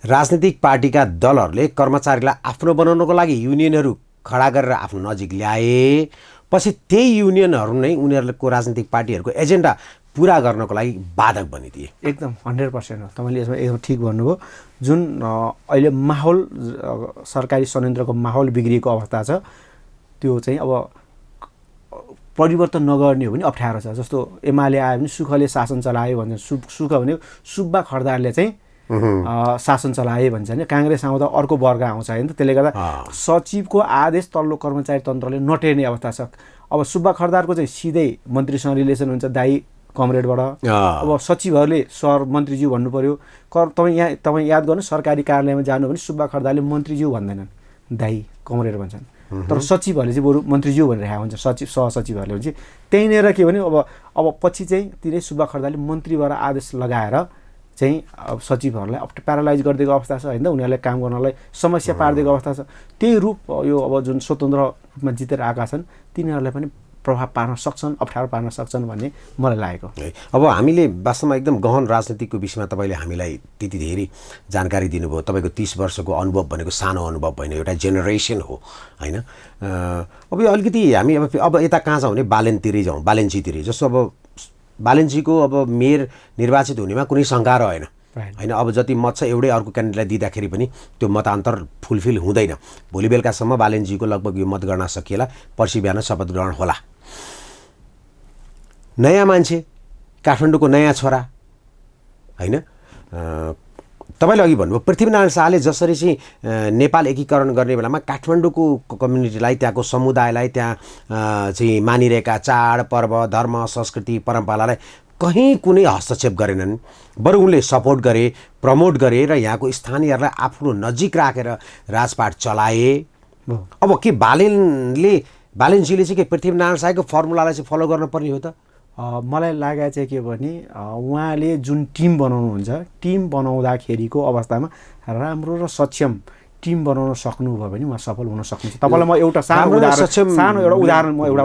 राजनीतिक पार्टीका दलहरूले कर्मचारीलाई आफ्नो बनाउनको लागि युनियनहरू खडा गरेर आफ्नो नजिक ल्याए, पछि त्यही युनियनहरू नै उनीहरूको राजनीतिक पार्टीहरूको एजेन्डा पुरा गर्नको लागि बाधक बनिदिए। एकदम 100% हो, तपाईँले यसमा एकदम ठिक भन्नुभयो। जुन अहिले माहौल सरकारी संयन्त्रको माहौल बिग्रिएको अवस्था छ त्यो चाहिँ अब परिवर्तन नगर्ने हो भने अप्ठ्यारो छ। जस्तो एमाले आयो भने सुखले शासन चलायो भन्छ, सुख भने सुब्बा खड्दारले चाहिँ शासन चलाए भन्छ नि, काङ्ग्रेस आउँदा अर्को वर्ग आउँछ होइन। त्यसले गर्दा सचिवको आदेश तल्लो कर्मचारी तन्त्रले नटेर्ने अवस्था छ। अब सुब्बा खड्दारको चाहिँ सिधै मन्त्रीसँग रिलेसन हुन्छ दाई कमरेडबाट। अब सचिवहरूले सर मन्त्रीज्यू भन्नु पर्यो। तपाईँ याद गर्नु सरकारी कार्यालयमा जानु भने सुब्बा खड्दारले मन्त्रीज्यू भन्दैनन्, दाई कमरेड भन्छन्। तर सचिवहरूले चाहिँ बरु मन्त्रीज्यू भनिरहेको हुन्छ, सहसचिवहरूले हुन्छ। त्यहीँनिर के भने अब पछि चाहिँ तिनै सुब्बा खड्दारले मन्त्रीबाट आदेश लगाएर चाहिँ अब सचिवहरूलाई प्यारालाइज गरिदिएको अवस्था छ होइन, उनीहरूलाई काम गर्नलाई समस्या पारिदिएको अवस्था छ। त्यही रूप यो अब जुन स्वतन्त्र रूपमा जितेर आएका छन् तिनीहरूलाई पनि प्रभाव पार्न सक्छन्, अप्ठ्यारो पार्न सक्छन् भन्ने मलाई लागेको। अब हामीले वास्तवमा एकदम गहन राजनीतिको विषयमा तपाईँले हामीलाई त्यति धेरै जानकारी दिनुभयो। तपाईँको 30 वर्षको अनुभव भनेको सानो अनुभव होइन, एउटा जेनेरेसन हो होइन। अब यो अलिकति हामी अब यता कहाँ जाउँ भने बालेनतिरै जाउँ, बालेन्चीतिरै। जस्तो अब बालेन्चीको अब मेयर निर्वाचित हुनेमा कुनै शङ्का रहेन होइन। अब जति मत छ एउटै अर्को क्यान्डिडेटलाई दिँदाखेरि पनि त्यो मतान्तर फुलफिल हुँदैन। भोलि बेलुकासम्म बालेन्चीको लगभग यो मतगणना सकिएला, पर्सि बिहान शपथ ग्रहण होला। नयाँ मान्छे, काठमाडौँको नयाँ छोरा होइन। तपाईँले अघि भन्नुभयो पृथ्वीनारायण शाहले जसरी चाहिँ नेपाल एकीकरण गर्ने बेलामा काठमाडौँको कम्युनिटीलाई, त्यहाँको समुदायलाई, त्यहाँ चाहिँ मानिरहेका चाड पर्व धर्म संस्कृति परम्परालाई कहीँ कुनै हस्तक्षेप गरेनन्, बरु उनले सपोर्ट गरे, प्रमोट गरे र यहाँको स्थानीयहरूलाई आफ्नो नजिक राखेर राजपाट चलाए। अब के बालेनजीले चाहिँ के पृथ्वीनारायण शाहको फर्मुलालाई चाहिँ फलो गर्नुपर्ने हो त? मलाई लागेको चाहिँ के भने उहाँले जुन टिम बनाउनुहुन्छ, टिम बनाउँदाखेरिको अवस्थामा राम्रो र सक्षम टिम बनाउन सक्नुभयो भने उहाँ सफल हुन सक्नुहुन्छ। तपाईँलाई म एउटा सानो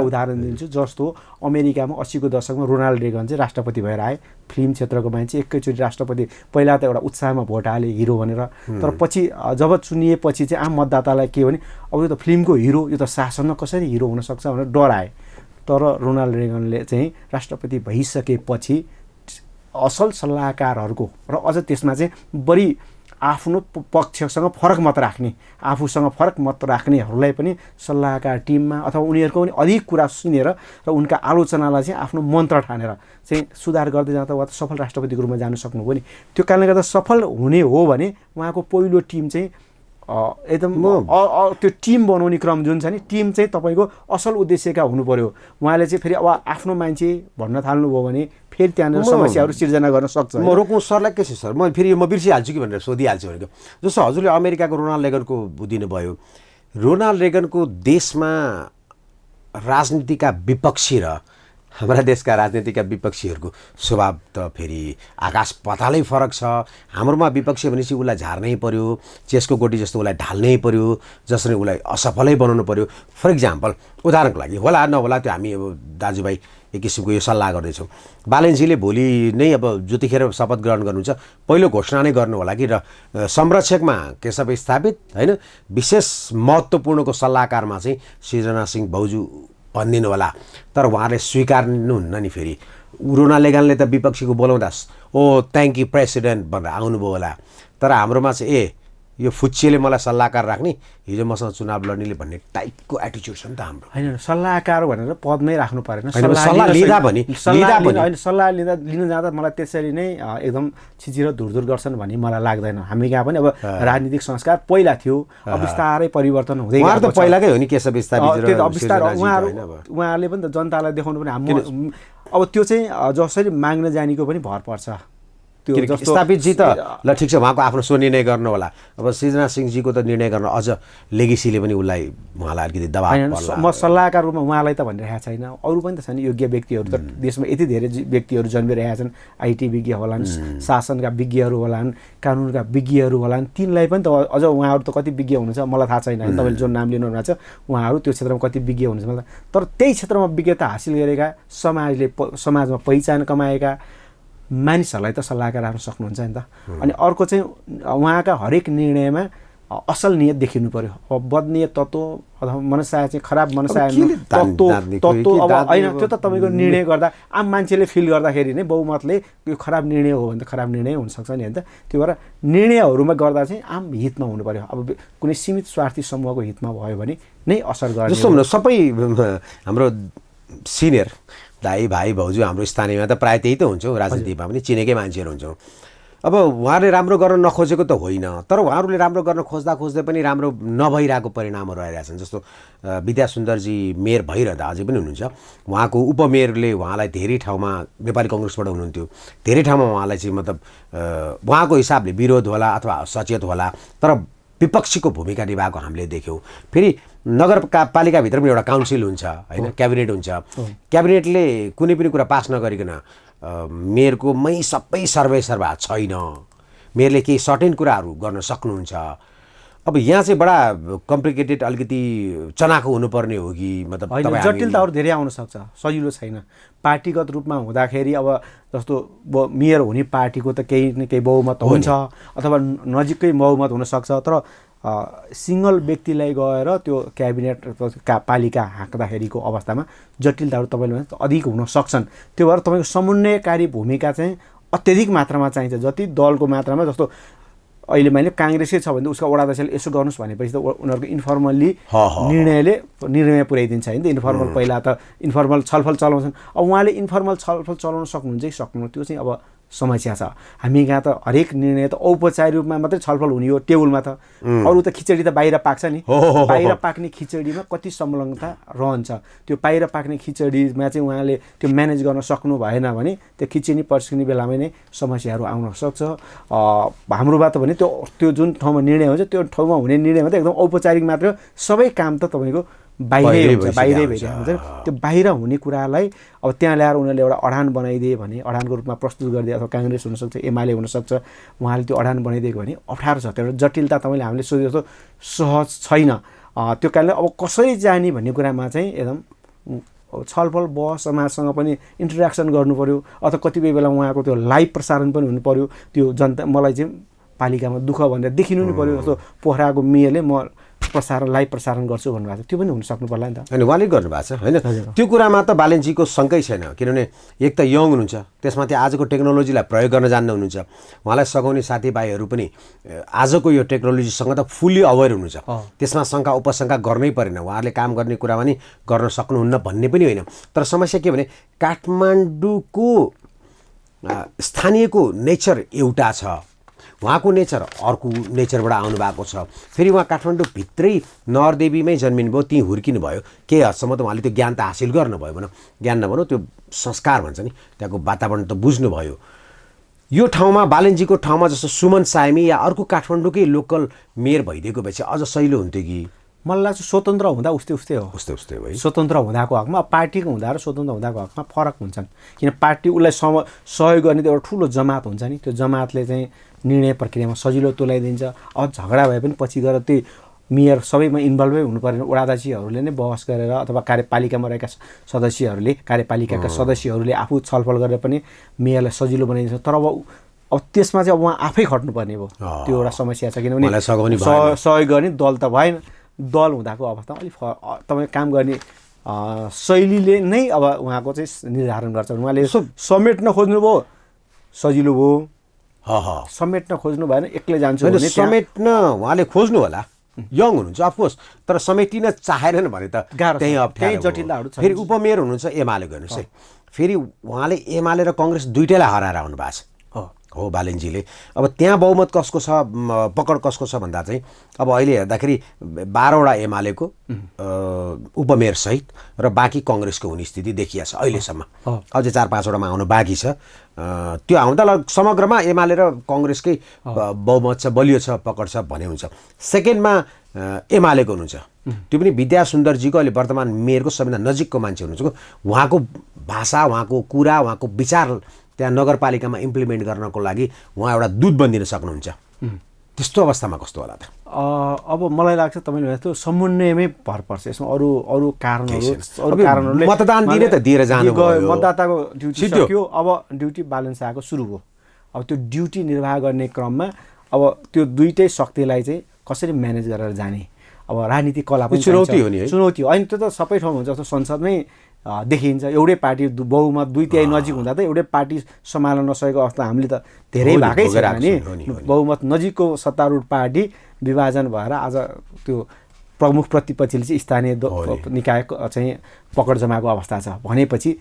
उदाहरण दिन्छु। जस्तो अमेरिकामा 80 को दशकमा रोनाल्ड रेगन चाहिँ राष्ट्रपति भएर आए। फिल्म क्षेत्रको मान्छे एकैचोटि राष्ट्रपति, पहिला त एउटा उत्साहमा भोट हाले हिरो भनेर, तर पछि जब चुनिएपछि चाहिँ आम मतदातालाई के भने अब यो त फिल्मको हिरो, यो त शासनमा कसरी हिरो हुनसक्छ भनेर डर आए। तर रोनाल्ड रेगनले चाहिँ राष्ट्रपति भइसकेपछि असल सल्लाहकारहरूको र अझ त्यसमा चाहिँ बढी आफ्नो पक्षसँग फरक मत राख्ने, आफूसँग फरक मत राख्नेहरूलाई पनि सल्लाहकार टिममा अथवा उनीहरूको पनि अधिक कुरा सुनेर र उनका आलोचनालाई चाहिँ आफ्नो मन्त्र ठानेर चाहिँ सुधार गर्दै जाँदा उहाँ सफल राष्ट्रपतिको रूपमा जान सक्नुभयो नि। त्यो कारणले गर्दा सफल हुने हो भने उहाँको पहिलो टिम चाहिँ एकदम त्यो टिम बनाउने क्रम जुन छ नि, टिम चाहिँ तपाईँको असल उद्देश्यका हुनु पर्यो। उहाँले चाहिँ फेरि अब आफ्नो मान्छे भन्न थाल्नुभयो भने फेरि त्यहाँनिर समस्याहरू सिर्जना गर्न सक्छ। म रोक्नु सरलाई के छ सर, म फेरि म बिर्सिहाल्छु कि भनेर सोधिहाल्छु भनेको। जस्तो हजुरले अमेरिकाको रोनाल्ड रेगनको दिनुभयो। रोनाल्ड रेगनको देशमा राजनीतिका विपक्षी र हाम्रा देशका राजनीतिका विपक्षीहरूको स्वभाव त फेरि आकाश पातालै फरक छ। हाम्रोमा विपक्षी भनेपछि उसलाई झार्नै पर्यो, चेसको गोटी जस्तो उसलाई ढाल्नै पर्यो, जसरी उसलाई असफलै बनाउनु पर्यो। फर इक्जाम्पल, उदाहरणको लागि होला नहोला त्यो हामी अब दाजुभाइ एक किसिमको यो सल्लाह गर्दैछौँ। बालेन्जीले भोलि नै अब जतिखेर शपथ ग्रहण गर्नुहुन्छ पहिलो घोषणा नै गर्नु होला कि र संरक्षकमा केशव स्थापित होइन, विशेष महत्त्वपूर्णको सल्लाहकारमा चाहिँ सृजना सिंह भाउजू भनिदिनु होला। तर उहाँहरूले स्वीकार्नुहुन्न नि। फेरि रोनाल्ड रेगनले त विपक्षीको बोलाउँदा थ्याङ्क यू प्रेसिडेन्ट भनेर आउनुभयो होला। तर हाम्रोमा चाहिँ यो फुच्चेले मलाई सल्लाहकार राख्ने, हिजो मसँग चुनाव लड्नेले भन्ने टाइपको एटिच्युड छ नि त हाम्रो। होइन, सल्लाहकार भनेर पदमै राख्नु परेन। सल्लाह लिँदा लिन जाँदा मलाई त्यसरी नै एकदम छिचिरो धुरधुर गर्छन् भन्ने मलाई लाग्दैन। हामी कहाँ पनि अब राजनीतिक संस्कार पहिला थियो, अब बिस्तारै परिवर्तन हुँदै गएको छ। पहिलाकै हो नि केशव स्थापित, उहाँहरूले पनि त जनतालाई देखाउनु पनि अब त्यो चाहिँ जसरी माग्न जानेको पनि भर पर्छ। त्यो स्थापितजी त ल ठिक छ, उहाँको आफ्नो स्वनिर्णय गर्नु होला। अब सृजना सिंहजीको त निर्णय गर्न अझ लेगेसीले पनि उहाँलाई अलिकति दबाब पर्ला। म सल्लाहकार रूपमा उहाँलाई त भनिरहेको छैन, अरू पनि त छन् योग्य व्यक्तिहरू त देशमा यति धेरै व्यक्तिहरू जन्मिरहेका छन्। आइटी विज्ञ होलान्, शासनका विज्ञहरू होलान्, कानुनका विज्ञहरू होलान्, तिनलाई पनि त अझ उहाँहरू त कति विज्ञ हुनुहुन्छ मलाई थाहा छैन। तपाईँले जुन नाम लिनु भएको छ उहाँहरू त्यो क्षेत्रमा कति विज्ञ हुनुहुन्छ मलाई, तर त्यही क्षेत्रमा विज्ञता हासिल गरेका, समाजमा पहिचान कमाएका मानिसहरूलाई त सल्लाहकार राख्न सक्नुहुन्छ नि त। अनि अर्को चाहिँ उहाँका हरेक निर्णयमा असल नियत देखिनु पर्यो। अब बदनियत तत्त्व अथवा मनसाय चाहिँ खराब मनसाय तत्त्व अब होइन, त्यो त तपाईँको निर्णय गर्दा आम मान्छेले फिल गर्दाखेरि नै बहुमतले यो खराब निर्णय हो भने त खराब निर्णय हुनसक्छ नि होइन त। त्यो भएर निर्णयहरूमा गर्दा चाहिँ आम हितमा हुनु पर्यो। अब कुनै सीमित स्वार्थी समूहको हितमा भयो भने नै असर गर्ने। जस्तो सबै हाम्रो सिनियर दाइ भाइ भाउजू हाम्रो स्थानीयमा त प्रायः त्यही त हुन्छ, राजनीतिमा पनि चिनेकै मान्छेहरू हुन्छौँ। अब उहाँहरूले राम्रो गर्न नखोजेको त होइन, तर उहाँहरूले राम्रो गर्न खोज्दै पनि राम्रो नभइरहेको परिणामहरू आइरहेछन्। जस्तो विद्या सुन्दरजी मेयर भइरहँदा अझै पनि हुनुहुन्छ, उहाँको उपमेयरले उहाँलाई धेरै ठाउँमा नेपाली कङ्ग्रेसबाट हुनुहुन्थ्यो, धेरै ठाउँमा उहाँलाई चाहिँ मतलब उहाँको हिसाबले विरोध होला अथवा सचेत होला, तर विपक्षीको भूमिका निभाएको हामीले देख्यौँ। फेरि नगरपालिकाभित्र पनि एउटा काउन्सिल हुन्छ होइन, क्याबिनेट हुन्छ। क्याबिनेटले कुनै पनि कुरा पास नगरिकन मेयरको सबै सर्वे सर्वा छैन, मेयरले केही सर्टेन कुराहरू गर्न सक्नुहुन्छ। अब यहाँ चाहिँ बडा कम्प्लिकेटेड अलिकति चनाखो हुनुपर्ने हो कि मतलब होइन, तपाईँ जटिलताहरू धेरै आउन सक्छ, सजिलो छैन। पार्टीगत रूपमा हुँदाखेरि अब जस्तो मेयर हुने पार्टीको त केही न केही बहुमत हुन्छ अथवा नजिकै बहुमत हुनसक्छ, तर सिङ्गल व्यक्तिलाई गएर त्यो क्याबिनेट पालिका हाँक्दाखेरिको अवस्थामा जटिलताहरू तपाईँले अधिक हुन सक्छन्। त्यो भएर तपाईँको समन्वयकारी भूमिका चाहिँ अत्यधिक मात्रामा चाहिन्छ। जति दलको मात्रामा, जस्तो अहिले मैले काङ्ग्रेसै छ भने उसको वडा अध्यक्षले यसो गर्नुहोस् भनेपछि त उनीहरूको इन्फर्मल्ली निर्णय पुर्याइदिन्छ होइन त। इन्फर्मल पहिला त इन्फर्मल छलफल चलाउँछन्, अब उहाँले इन्फर्मल छलफल चलाउन सक्नुहुन्छ कि सक्नु, त्यो चाहिँ अब समस्या छ। हामी कहाँ त हरेक निर्णय त औपचारिक रूपमा मात्रै छलफल हुने हो टेबलमा त, अरू त खिचडी त बाहिर पाक्छ नि। बाहिर पाक्ने खिचडीमा कति संलग्नता रहन्छ, त्यो बाहिर पाक्ने खिचडीमा चाहिँ उहाँले त्यो म्यानेज गर्न सक्नु भएन भने त्यो खिचिने पर्सिने बेलामा नै समस्याहरू आउन सक्छ। हाम्रोबाट भने त्यो जुन ठाउँमा निर्णय हुन्छ त्यो ठाउँमा हुने निर्णयमा त एकदम औपचारिक मात्र, सबै काम त तपाईँको बाहिरै हुन्छ, बाहिरै भइरहेको हुन्छ। त्यो बाहिर हुने कुरालाई अब त्यहाँ ल्याएर उनीहरूले एउटा अडान बनाइदिए भने, अडानको रूपमा प्रस्तुत गरिदिए, अथवा काङ्ग्रेस हुनसक्छ, एमाले हुनसक्छ, उहाँले त्यो अडान बनाइदिएको भने अप्ठ्यारो छ। त्यो जटिलता तपाईँले हामीले सोचे जस्तो सहज छैन। त्यो कारणले अब कसरी जाने भन्ने कुरामा चाहिँ एकदम छलफल बहस, समाजसँग पनि इन्टरेक्सन गर्नु पऱ्यो, अथवा कतिपय बेला उहाँको त्यो लाइभ प्रसारण पनि हुनु पऱ्यो। त्यो जनता मलाई चाहिँ पालिकामा दुःख भनेर देखिनु नि पऱ्यो। जस्तो पोखराको मेयरले म लाइभ प्रसारण गर्छु भन्नुभएको छ, त्यो पनि हुन सक्नु पर्ला नि त। होइन, उहाँले गर्नुभएको छ होइन। त्यो कुरामा त बालेनजीको शङ्कै छैन, किनभने एक त यङ हुनुहुन्छ, त्यसमाथि आजको टेक्नोलोजीलाई प्रयोग गर्न जान्नु हुनुहुन्छ। उहाँलाई सघाउने साथीभाइहरू पनि आजको यो टेक्नोलोजीसँग त फुल्ली अवेर हुनुहुन्छ, त्यसमा शङ्का उपशङ्का गर्नै परेन। उहाँहरूले काम गर्ने कुरामा नि गर्न सक्नुहुन्न भन्ने पनि होइन। तर समस्या के भने काठमाडौँको स्थानीयको नेचर एउटा छ, उहाँको नेचर अर्को नेचरबाट आउनु भएको छ। फेरि उहाँ काठमाडौँभित्रै नरदेवीमै जन्मिनुभयो, त्यहीँ हुर्किनु भयो। केही हदसम्म त उहाँले त्यो ज्ञान त हासिल गर्नुभयो भनौँ, ज्ञान नभनौँ त्यो संस्कार भन्छ नि, त्यहाँको वातावरण त बुझ्नुभयो। यो ठाउँमा बालेनजीको ठाउँमा जस्तो सुमन साइमी या अर्को काठमाडौँकै लोकल मेयर भइदिएको भए चाहिँ अझ सहिलो हुन्थ्यो कि? मलाई लाग्छ स्वतन्त्र हुँदा उस्तै हो। उस्तै भयो। स्वतन्त्र हुँदाको हकमा, पार्टीको हुँदा र स्वतन्त्र हुँदाको हकमा फरक हुन्छन्। किन पार्टी उसलाई सहयोग गर्ने त एउटा ठुलो जमात हुन्छ नि, त्यो जमातले चाहिँ निर्णय प्रक्रियामा सजिलो तुल्याइदिन्छ। अब झगडा भए पनि पछि गएर त्यही मेयर सबैमा इन्भल्भै हुनु परेन, वडाध्यक्षहरूले नै बहस गरेर अथवा कार्यपालिकामा रहेका सदस्यहरूले, कार्यपालिकाका सदस्यहरूले आफू छलफल गरेर पनि मेयरलाई सजिलो बनाइदिन्छ। तर अब त्यसमा चाहिँ अब उहाँ आफै खट्नुपर्ने भयो, त्यो एउटा समस्या छ। किनभने सहयोग गर्ने दल त भएन, दल हुँदाको अवस्थामा अलिक तपाईँ काम गर्ने शैलीले नै अब उहाँको चाहिँ निर्धारण गर्छ। उहाँले समेट्न खोज्नुभयो सजिलो भयो, समेट्न खोज्नु भएन एक्लै जान्छु भने समेट्न उहाँले खोज्नु होला, यङ हुनुहुन्छ अफकोर्स, तर समेटिन चाहेनन् भने त त्यही अप्ठ्यारो जटिलताहरू छ। फेरि उपमेयर हुनुहुन्छ एमाले गर्नुहोस् है, फेरि उहाँले एमाले र काङ्ग्रेस दुइटैलाई हराएर आउनु भएको छ हो बालेनजीले। अब त्यहाँ बहुमत कसको छ, पकड कसको छ भन्दा चाहिँ अब अहिले हेर्दाखेरि 12वटा एमालेको उपमेयर सहित र बाँकी काङ्ग्रेसको हुने स्थिति देखिया छ अहिलेसम्म। अझै 4-5वटामा आउनु बाँकी छ। त्यो आउँदा समग्रमा एमाले र काङ्ग्रेसकै बहुमत छ, बलियो छ, पकड छ भने हुन्छ। सेकेन्डमा एमालेको हुनुहुन्छ, त्यो पनि विद्या सुन्दरजीको अहिले वर्तमान मेयरको सबैभन्दा नजिकको मान्छे हुनुहुन्छ। उहाँको भाषा, उहाँको कुरा, उहाँको विचार त्यहाँ नगरपालिकामा इम्प्लिमेन्ट गर्नको लागि उहाँ एउटा दूत बनिदिन सक्नुहुन्छ। त्यस्तो अवस्थामा कस्तो होला त? अब मलाई लाग्छ तपाईँले जस्तो समन्वयमै भर पर्छ यसमा। अरू कारणहरूले मतदान दिने त दिएर जानुभयो, मतदाताको ड्युटी सक्यो, अब ड्युटी बालन शाहको सुरु भयो। अब त्यो ड्युटी निर्वाह गर्ने क्रममा अब त्यो दुईटै शक्तिलाई चाहिँ कसरी म्यानेज गरेर जाने, अब राजनीतिक कला पनि चुनौती हो नि है। चुनौती हो, अनि त्यो त सबै ठाउँमा हुन्छ। जस्तो संसदमै देखिन्छ एउटै पार्टी बहुमत 2/3 नजिक हुँदा त एउटै पार्टी सम्हाल्न नसकेको अवस्था हामीले त धेरै भएकै छ नि। बहुमत नजिकको सत्तारूढ पार्टी विभाजन भएर आज त्यो प्रमुख प्रतिपक्षले चाहिँ स्थानीय निकायको चाहिँ पकड जमाएको अवस्था छ भनेपछि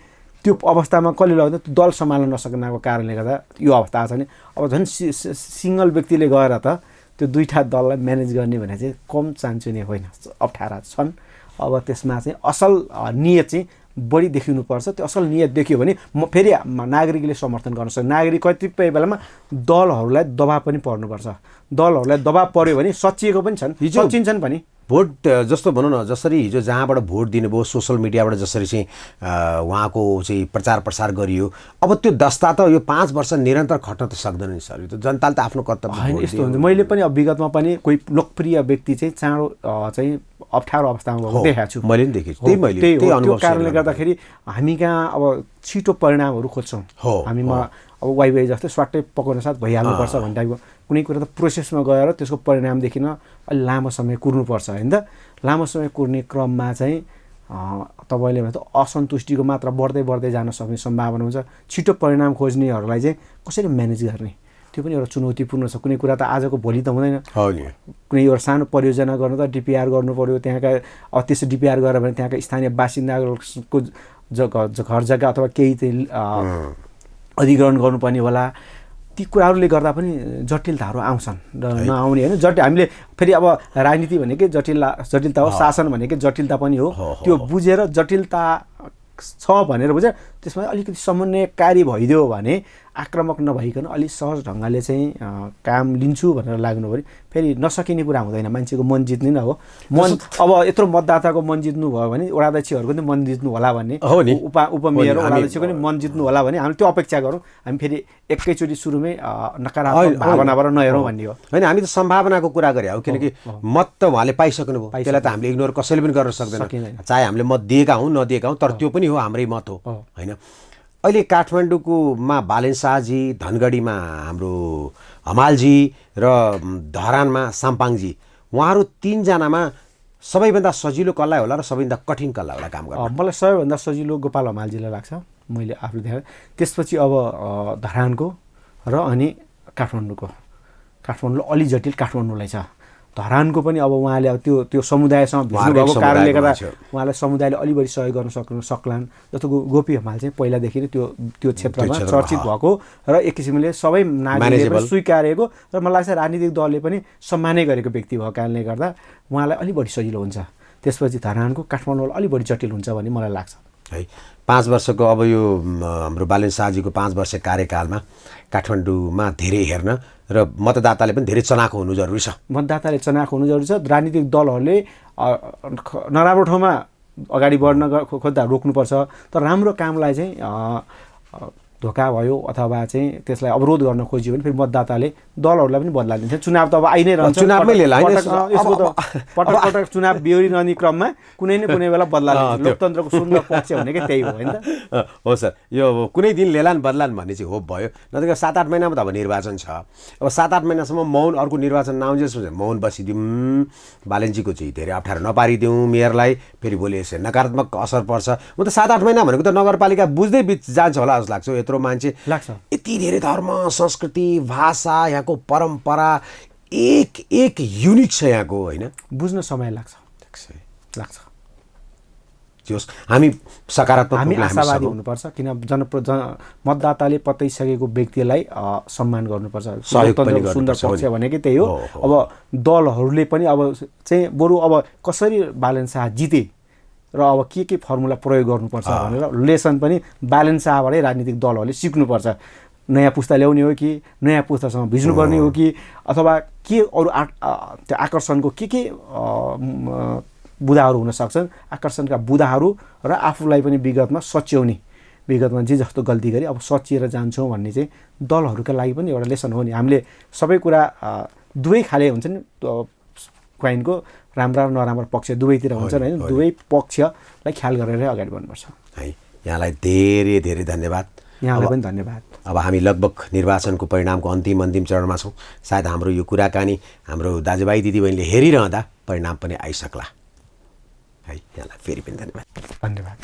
त्यो अवस्थामा कसले लाग्दा त्यो दल सम्हाल्न नसक्नुको कारणले गर्दा यो अवस्था छ नि। अब झन् सिङ्गल व्यक्तिले गएर त त्यो दुईटा दललाई म्यानेज गर्ने भने चाहिँ कम चान्चुने होइन, अप्ठ्यारा छन्। अब त्यसमा चाहिँ असल नियत चाहिँ बढी देखिनुपर्छ। त्यो असल नियत देखियो भने फेरि नागरिकले समर्थन गर्न सक्छ। नागरिक कतिपय बेलामा दलहरूलाई दबाब पनि पर्नुपर्छ। दलहरूलाई दबाब पर्यो भने सच्चिएको पनि छन्, सच्चिन्छन् पनि। भोट जस्तो भनौँ न, जसरी हिजो जहाँबाट भोट दिनुभयो सोसल मिडियाबाट जसरी चाहिँ उहाँको चाहिँ प्रचार प्रसार गरियो, अब त्यो दस्ता त यो 5 वर्ष निरन्तर खट्न त सक्दैन नि सर। यो त जनताले त आफ्नो कर्तव्य होइन, यस्तो हुन्छ। मैले पनि अब विगतमा पनि कोही लोकप्रिय व्यक्ति चाहिँ चाँडो चाहिँ अप्ठ्यारो अवस्थामा भएको देखाएको छु। मैले पनि देखेँ, त्यही अनुभव। त्यो कारणले गर्दाखेरि हामी कहाँ अब छिटो परिणामहरू खोज्छौँ। हामीमा अब वाइवाई जस्तै स्वाट्टै पकाउन साथ भइहाल्नुपर्छ भन्ने टाइपको कुनै कुरा त प्रोसेसमा गएर त्यसको परिणाम देखिन अलि लामो समय कुर्नुपर्छ होइन त। लामो समय कुर्ने क्रममा चाहिँ तपाईँले भने त असन्तुष्टिको मात्रा बढ्दै जान सक्ने सम्भावना हुन्छ। छिटो परिणाम खोज्नेहरूलाई चाहिँ कसरी म्यानेज गर्ने, त्यो पनि एउटा चुनौतीपूर्ण छ। कुनै कुरा त आजको भोलि त हुँदैन। कुनै एउटा सानो परियोजना गर्नु त डिपिआर गर्नु पऱ्यो, त्यहाँका त्यस्तो डिपिआर गरेर भने त्यहाँका स्थानीय बासिन्दाको घर जग्गा अथवा केही चाहिँ अधिग्रहण गर्नुपर्ने होला। ती कुराहरूले गर्दा पनि जटिलताहरू आउँछन् र नआउने होइन। हामीले फेरि अब राजनीति भनेकै जटिलता हो, शासन भनेकै जटिलता पनि हो। त्यो बुझेर जटिलता छ भनेर बुझेर त्यसमा अलिकति समन्वयकारी भइदियो भने आक्रामक नभइकन अलिक सहज ढङ्गले चाहिँ काम लिन्छु भनेर लाग्नु पऱ्यो। फेरि नसकिने कुरा हुँदैन, मान्छेको मन जित्ने नै हो। मन अब यत्रो मतदाताको मन जित्नु भयो भने वडाध्यक्षहरूको पनि मन जित्नु होला भन्ने, उपमेयर वडाध्यक्षको पनि मन जित्नु होला भने हामी त्यो अपेक्षा गरौँ। हामी फेरि एकैचोटि सुरुमै नकारात्मक भावनाबाट नहेरौँ भन्ने हो होइन। हामी त सम्भावनाको कुरा गरे हो, किनकि मत त उहाँले पाइसक्नु भयो, त्यसलाई त हामीले इग्नोर कसैले पनि गर्न सक्दैन। चाहे हामीले मत दिएका हौँ नदिएका हौँ, तर त्यो पनि हो हाम्रै मत हो होइन। अहिले काठमाडौँमा बालेन शाहजी, धनगढीमा हाम्रो हमालजी र धरानमा साम्पाङजी, उहाँहरू 3 जनामा सबैभन्दा सजिलो कसलाई होला र सबैभन्दा कठिन कसलाई होला काम गर्न? मलाई सबैभन्दा सजिलो गोपाल हमालजीलाई लाग्छ, मैले आफूले देखेँ। त्यसपछि अब धरानको र अनि काठमाडौँले अलि जटिल काठमाडौँलाई छ। धरानको पनि अब उहाँले अब त्यो समुदायसँग भिड्नुभएको कारणले गर्दा उहाँलाई समुदायले अलि बढी सहयोग गर्न सक्लान्। जस्तो गोपी हमाल चाहिँ पहिलादेखि नै त्यो क्षेत्रमा चर्चित भएको र एक किसिमले सबै नागरिकले स्वीकारेको र मलाई लाग्छ राजनीतिक दलले पनि सम्मानै गरेको व्यक्ति भएको कारणले गर्दा उहाँलाई अलि बढी सजिलो हुन्छ। त्यसपछि धरानको काठमाडौँ अलि बढी जटिल हुन्छ भन्ने मलाई लाग्छ है। 5 वर्षको अब यो हाम्रो बालेन शाहजीको 5 वर्ष कार्यकालमा काठमाडौँमा धेरै हेर्न र मतदाताले पनि धेरै चनाखो हुनु जरुरी छ। मतदाताले चनाखो हुनु जरुरी छ। राजनीतिक दलहरूले नराम्रो ठाउँमा अगाडि बढ्न खोज्दा रोक्नुपर्छ, तर राम्रो कामलाई चाहिँ धोका भयो अथवा चाहिँ त्यसलाई अवरोध गर्न खोजियो भने फेरि मतदाताले दलहरूलाई पनि बदला दिन्छ। चुनाव त अब आइ नै रहन्छ, चुनावमै लिएला हैन, यसको त पटक पटक चुनाव बिहोरिरहने क्रममा कुनै न कुनै बेला बदला दिन्छ। लोकतन्त्रको सुन्दर पक्ष भनेकै त्यही हो हैन त। हो सर, यो कुनै दिन लेलान बदलान भन्ने चाहिँ होप भयो। नत्र 7-8 महिनामा त अब निर्वाचन छ। अब 7-8 महिनासम्म मौन, अर्को निर्वाचन नआउँछ मौन बसिदिउँ, बालेनजीको चाहिँ धेरै अप्ठ्यारो नपारिदिउँ मेयरलाई, फेरि भोलि यसै नकारात्मक असर पर्छ। म त 7-8 महिना भनेको त नगरपालिका बुझ्दै बिच जान्छ होला जस्तो लाग्छ। यत्रो मान्छे लाग्छ, यति धेरै धर्म, संस्कृति, भाषा, यहाँको परम्परा एक युनिक छ यहाँको होइन। बुझ्न समय लाग्छ। जोस् हामी सकारात्मक, हामी आशावादी हुनुपर्छ, किन मतदाताले पत्याइसकेको व्यक्तिलाई सम्मान गर्नुपर्छ। लोकतन्त्रको सुन्दर पक्ष भनेकै त्यही हो। अब दलहरूले पनि अब चाहिँ बरु अब कसरी बालेन शाह जिते र अब के फर्मुला प्रयोग गर्नुपर्छ भनेर लेसन पनि बालेन शाहबाटै राजनीतिक दलहरूले सिक्नुपर्छ। नयाँ पुस्ता ल्याउने हो कि नयाँ पुस्तासँग भिज्नुपर्ने हो कि अथवा के अरू त्यो आकर्षणको के बुदाहरू हुन सक्छन्, आकर्षणका बुदाहरू र आफूलाई पनि विगतमा सच्याउने, विगतमा जे जस्तो गल्ती गरी अब सचिएर जान्छौँ भन्ने चाहिँ दलहरूका लागि पनि एउटा लेसन हो नि। हामीले सबै कुरा दुवै खाले हुन्छ नि, क्वाइनको राम्रा र नराम्रा पक्ष दुवैतिर हुन्छन् होइन। दुवै पक्षलाई ख्याल गरेर अगाडि बढ्नुपर्छ है। यहाँलाई धेरै धेरै धन्यवाद। यहाँलाई पनि धन्यवाद। अब हामी लगभग निर्वाचनको परिणामको अन्तिम चरणमा छौँ। सायद हाम्रो यो कुराकानी हाम्रो दाजुभाइ दिदीबहिनीले हेरिरहँदा परिणाम पनि आइसक्ला है। यहाँलाई फेरि पनि धन्यवाद।